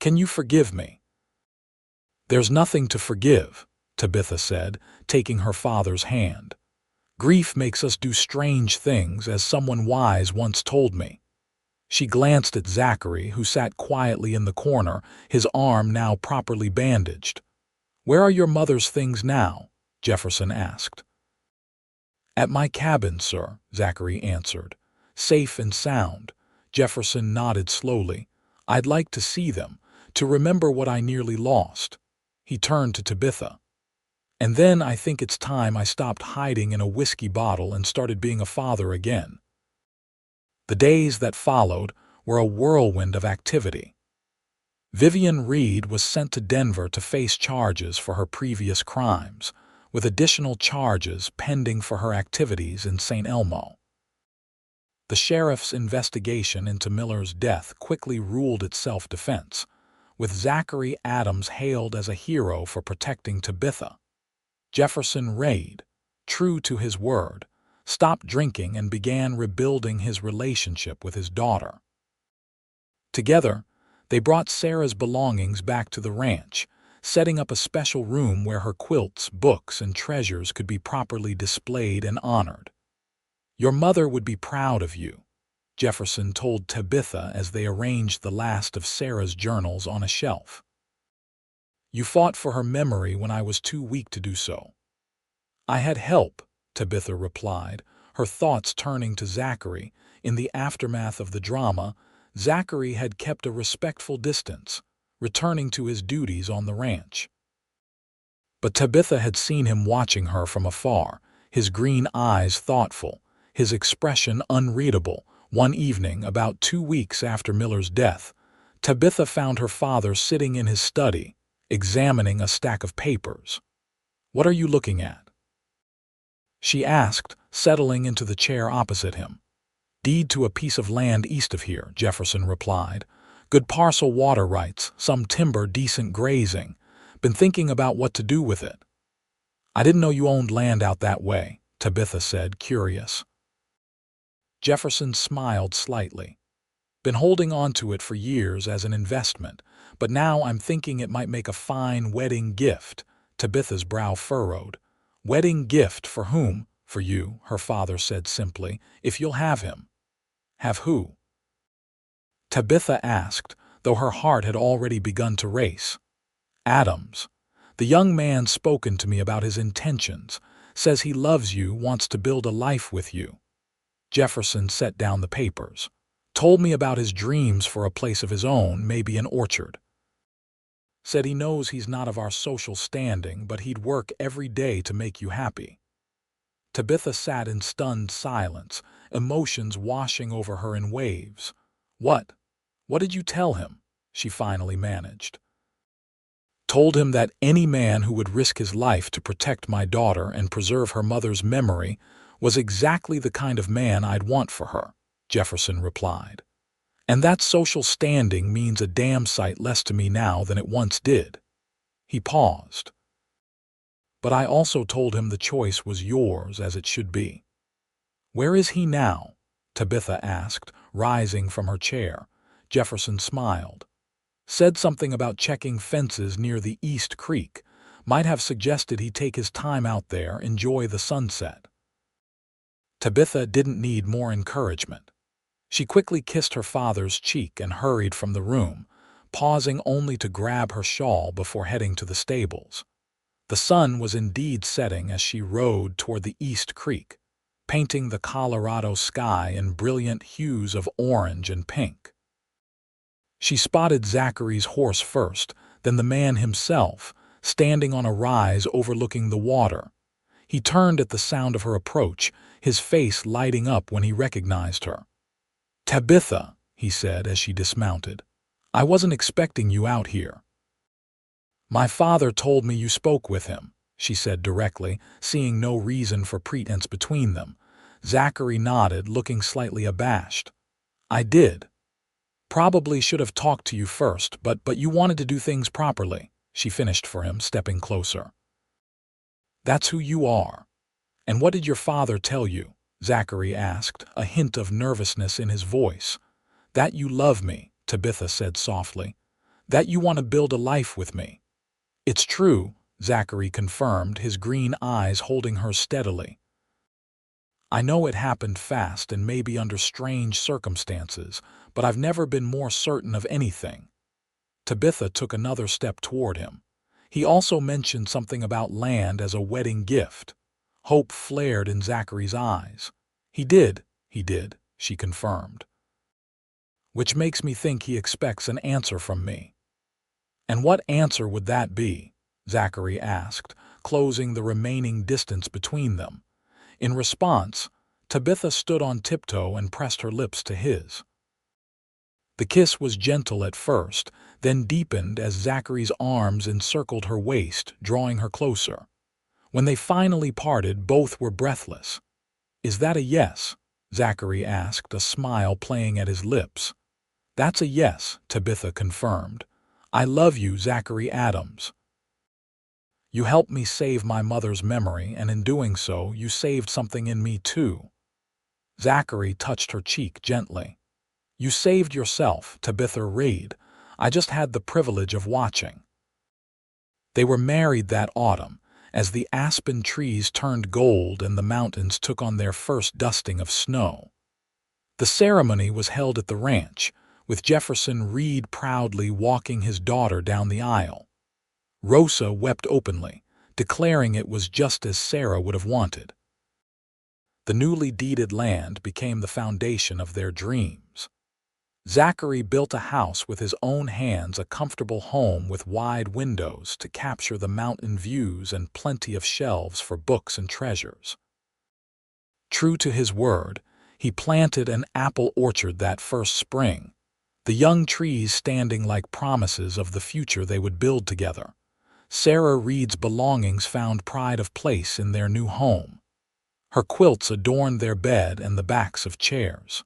Can you forgive me?" "There's nothing to forgive," Tabitha said, taking her father's hand. "Grief makes us do strange things, as someone wise once told me." She glanced at Zachary, who sat quietly in the corner, his arm now properly bandaged. "Where are your mother's things now?" Jefferson asked. "At my cabin, sir," Zachary answered. "Safe and sound." Jefferson nodded slowly. "I'd like to see them, to remember what I nearly lost." He turned to Tabitha. "And then I think it's time I stopped hiding in a whiskey bottle and started being a father again." The days that followed were a whirlwind of activity. Vivian Reed was sent to Denver to face charges for her previous crimes, with additional charges pending for her activities in St. Elmo. The sheriff's investigation into Miller's death quickly ruled its self-defense, with Zachary Adams hailed as a hero for protecting Tabitha. Jefferson Reed, true to his word, stopped drinking and began rebuilding his relationship with his daughter. Together, they brought Sarah's belongings back to the ranch, setting up a special room where her quilts, books, and treasures could be properly displayed and honored. "Your mother would be proud of you," Jefferson told Tabitha as they arranged the last of Sarah's journals on a shelf. "You fought for her memory when I was too weak to do so." "I had help," Tabitha replied, her thoughts turning to Zachary. In the aftermath of the drama, Zachary had kept a respectful distance, returning to his duties on the ranch. But Tabitha had seen him watching her from afar, his green eyes thoughtful, his expression unreadable. One evening, about 2 weeks after Miller's death, Tabitha found her father sitting in his study, examining a stack of papers. "What are you looking at?" she asked, settling into the chair opposite him. "Deed to a piece of land east of here," Jefferson replied. "Good parcel water rights, some timber, decent grazing. Been thinking about what to do with it." "I didn't know you owned land out that way," Tabitha said, curious. Jefferson smiled slightly. "Been holding on to it for years as an investment, but now I'm thinking it might make a fine wedding gift." Tabitha's brow furrowed. "Wedding gift for whom?" "For you," her father said simply, "if you'll have him." "Have who?" Tabitha asked, though her heart had already begun to race. "Adams. The young man's spoken to me about his intentions, says he loves you, wants to build a life with you." Jefferson set down the papers. "Told me about his dreams for a place of his own, maybe an orchard. Said he knows he's not of our social standing, but he'd work every day to make you happy." Tabitha sat in stunned silence, emotions washing over her in waves. What did you tell him?" she finally managed. "Told him that any man who would risk his life to protect my daughter and preserve her mother's memory was exactly the kind of man I'd want for her," Jefferson replied. "And that social standing means a damn sight less to me now than it once did." He paused. "But I also told him the choice was yours, as it should be." "Where is he now?" Tabitha asked, rising from her chair. Jefferson smiled. "Said something about checking fences near the East Creek. Might have suggested he take his time out there, enjoy the sunset." Tabitha didn't need more encouragement. She quickly kissed her father's cheek and hurried from the room, pausing only to grab her shawl before heading to the stables. The sun was indeed setting as she rode toward the East Creek, painting the Colorado sky in brilliant hues of orange and pink. She spotted Zachary's horse first, then the man himself, standing on a rise overlooking the water. He turned at the sound of her approach, his face lighting up when he recognized her. "Tabitha," he said as she dismounted. I wasn't expecting you out here." "My father told me you spoke with him," she said directly, seeing no reason for pretense between them. Zachary nodded, looking slightly abashed. "I did. Probably should have talked to you first, but you wanted to do things properly," she finished for him, stepping closer. "That's who you are. And what did your father tell you?" Zachary asked, a hint of nervousness in his voice. "That you love me," Tabitha said softly. "That you want to build a life with me." "It's true," Zachary confirmed, his green eyes holding her steadily. "I know it happened fast and maybe under strange circumstances, but I've never been more certain of anything." Tabitha took another step toward him. "He also mentioned something about land as a wedding gift." Hope flared in Zachary's eyes. He did," she confirmed. "Which makes me think he expects an answer from me." "And what answer would that be?" Zachary asked, closing the remaining distance between them. In response, Tabitha stood on tiptoe and pressed her lips to his. The kiss was gentle at first, then deepened as Zachary's arms encircled her waist, drawing her closer. When they finally parted, both were breathless. "Is that a yes?" Zachary asked, a smile playing at his lips. "That's a yes," Tabitha confirmed. "I love you, Zachary Adams. You helped me save my mother's memory, and in doing so, you saved something in me too." Zachary touched her cheek gently. "You saved yourself, Tabitha Reed. I just had the privilege of watching." They were married that autumn, as the aspen trees turned gold and the mountains took on their first dusting of snow. The ceremony was held at the ranch, with Jefferson Reed proudly walking his daughter down the aisle. Rosa wept openly, declaring it was just as Sarah would have wanted. The newly deeded land became the foundation of their dreams. Zachary built a house with his own hands, a comfortable home with wide windows to capture the mountain views and plenty of shelves for books and treasures. True to his word, he planted an apple orchard that first spring, the young trees standing like promises of the future they would build together. Sarah Reed's belongings found pride of place in their new home. Her quilts adorned their bed and the backs of chairs.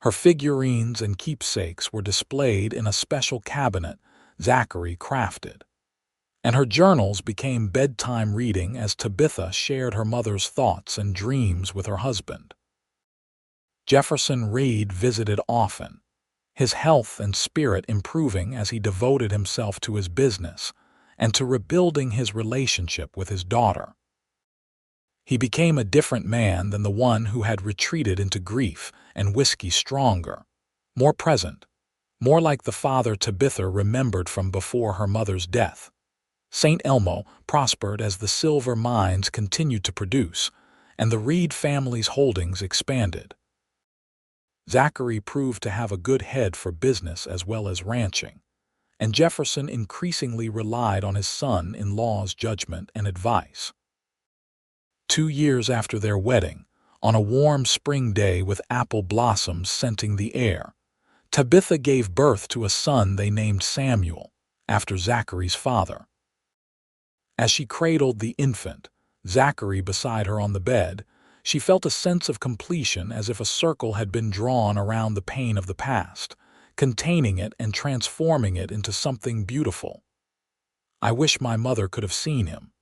Her figurines and keepsakes were displayed in a special cabinet Zachary crafted. And her journals became bedtime reading as Tabitha shared her mother's thoughts and dreams with her husband. Jefferson Reed visited often, his health and spirit improving as he devoted himself to his business and to rebuilding his relationship with his daughter. He became a different man than the one who had retreated into grief and whiskey, stronger, more present, more like the father Tabitha remembered from before her mother's death. St. Elmo prospered as the silver mines continued to produce, and the Reed family's holdings expanded. Zachary proved to have a good head for business as well as ranching, and Jefferson increasingly relied on his son-in-law's judgment and advice. 2 years after their wedding, on a warm spring day with apple blossoms scenting the air, Tabitha gave birth to a son they named Samuel, after Zachary's father. As she cradled the infant, Zachary beside her on the bed, she felt a sense of completion, as if a circle had been drawn around the pain of the past, containing it and transforming it into something beautiful. "I wish my mother could have seen him,"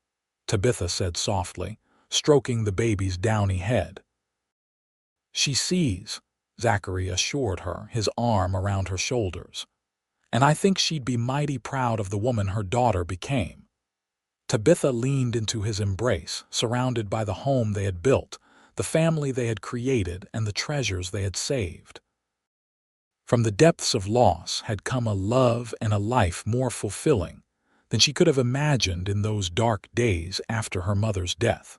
Tabitha said softly, stroking the baby's downy head. "She sees," Zachary assured her, his arm around her shoulders. "And I think she'd be mighty proud of the woman her daughter became." Tabitha leaned into his embrace, surrounded by the home they had built, the family they had created, and the treasures they had saved. From the depths of loss had come a love and a life more fulfilling than she could have imagined in those dark days after her mother's death.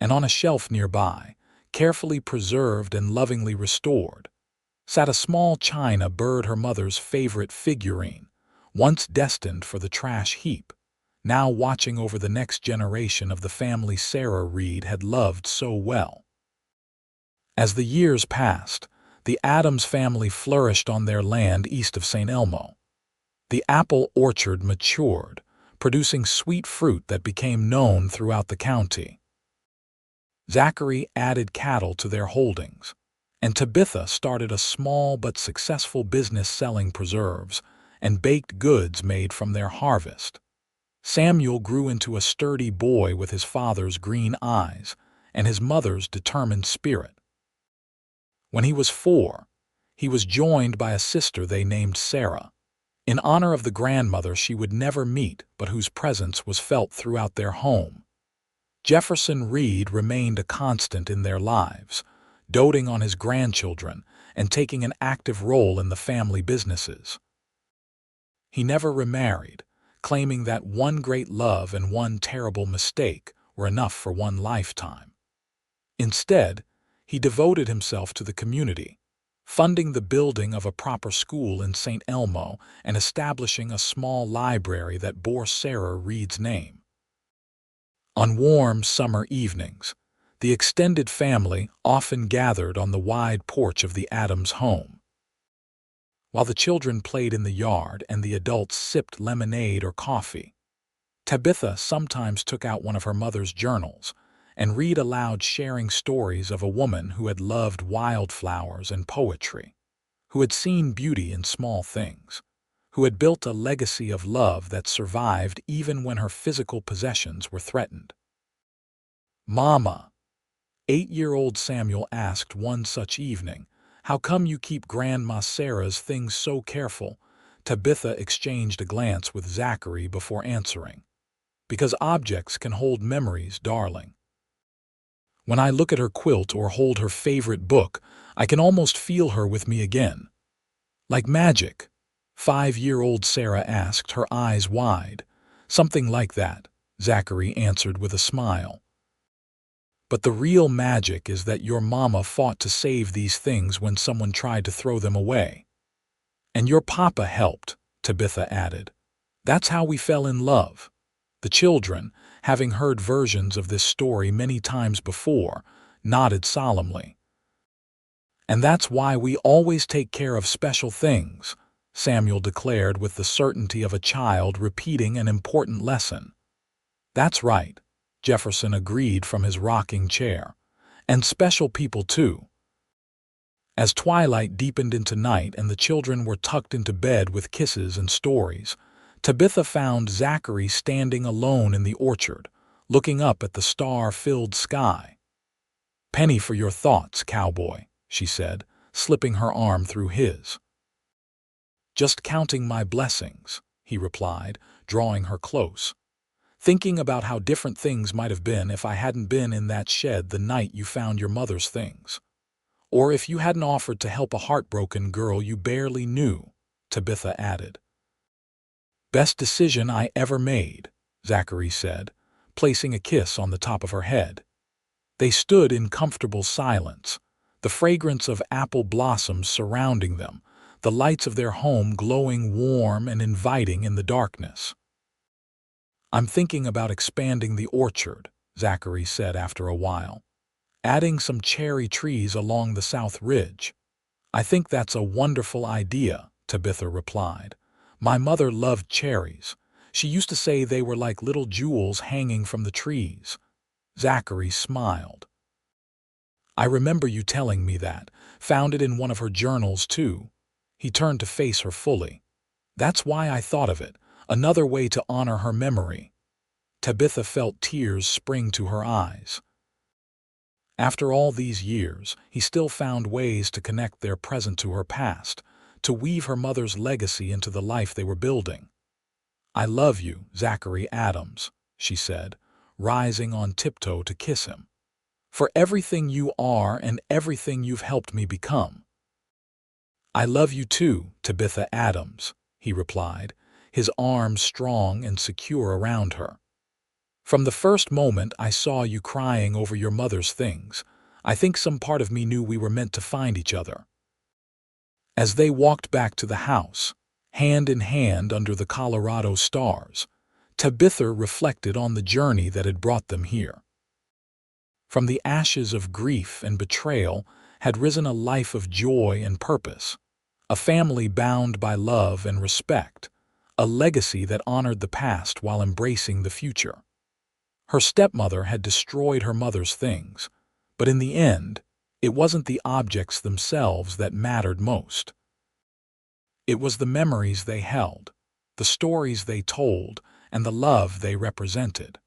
And on a shelf nearby, carefully preserved and lovingly restored, sat a small china bird, her mother's favorite figurine, once destined for the trash heap, now watching over the next generation of the family Sarah Reed had loved so well. As the years passed, The Adams family flourished on their land east of St. Elmo. The apple orchard matured, producing sweet fruit that became known throughout the county. Zachary added cattle to their holdings, and Tabitha started a small but successful business selling preserves and baked goods made from their harvest. Samuel grew into a sturdy boy with his father's green eyes and his mother's determined spirit. When he was 4, he was joined by a sister they named Sarah, in honor of the grandmother she would never meet but whose presence was felt throughout their home. Jefferson Reed remained a constant in their lives, doting on his grandchildren and taking an active role in the family businesses. He never remarried, claiming that one great love and one terrible mistake were enough for one lifetime. Instead, he devoted himself to the community, funding the building of a proper school in St. Elmo and establishing a small library that bore Sarah Reed's name. On warm summer evenings, the extended family often gathered on the wide porch of the Adams home. While the children played in the yard and the adults sipped lemonade or coffee, Tabitha sometimes took out one of her mother's journals and read aloud, sharing stories of a woman who had loved wildflowers and poetry, who had seen beauty in small things, who had built a legacy of love that survived even when her physical possessions were threatened. "Mama," 8-year-old Samuel asked one such evening, "how come you keep Grandma Sarah's things so careful?" Tabitha exchanged a glance with Zachary before answering. "Because objects can hold memories, darling. When I look at her quilt or hold her favorite book, I can almost feel her with me again." "Like magic?" 5-year-old Sarah asked, her eyes wide. "Something like that," Zachary answered with a smile. "But the real magic is that your mama fought to save these things when someone tried to throw them away. And your papa helped," Tabitha added. "That's how we fell in love." The children, having heard versions of this story many times before, nodded solemnly. "And that's why we always take care of special things," Samuel declared with the certainty of a child repeating an important lesson. "That's right," Jefferson agreed from his rocking chair. "And special people, too." As twilight deepened into night and the children were tucked into bed with kisses and stories, Tabitha found Zachary standing alone in the orchard, looking up at the star-filled sky. "Penny for your thoughts, Cowboy," she said, slipping her arm through his. "Just counting my blessings," he replied, drawing her close. "Thinking about how different things might have been if I hadn't been in that shed the night you found your mother's things. Or if you hadn't offered to help a heartbroken girl you barely knew," Tabitha added. "Best decision I ever made," Zachary said, placing a kiss on the top of her head. They stood in comfortable silence, the fragrance of apple blossoms surrounding them, the lights of their home glowing warm and inviting in the darkness. "I'm thinking about expanding the orchard," Zachary said after a while. "Adding some cherry trees along the south ridge." "I think that's a wonderful idea," Tabitha replied. "My mother loved cherries. She used to say they were like little jewels hanging from the trees." Zachary smiled. "I remember you telling me that. Found it in one of her journals, too." He turned to face her fully. "That's why I thought of it. Another way to honor her memory." Tabitha felt tears spring to her eyes. After all these years, he still found ways to connect their present to her past, to weave her mother's legacy into the life they were building. "I love you, Zachary Adams," she said, rising on tiptoe to kiss him. "For everything you are and everything you've helped me become." "I love you too, Tabitha Adams," he replied, his arms strong and secure around her. "From the first moment I saw you crying over your mother's things, I think some part of me knew we were meant to find each other." As they walked back to the house, hand in hand under the Colorado stars, Tabitha reflected on the journey that had brought them here. From the ashes of grief and betrayal had risen a life of joy and purpose, a family bound by love and respect, a legacy that honored the past while embracing the future. Her stepmother had destroyed her mother's things, but in the end, it wasn't the objects themselves that mattered most. It was the memories they held, the stories they told, and the love they represented.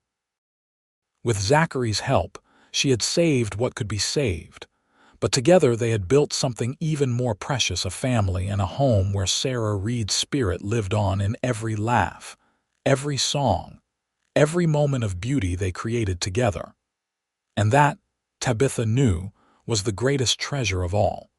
With Zachary's help, she had saved what could be saved, but together they had built something even more precious, a family and a home where Sarah Reed's spirit lived on in every laugh, every song, every moment of beauty they created together. And that, Tabitha knew, was the greatest treasure of all.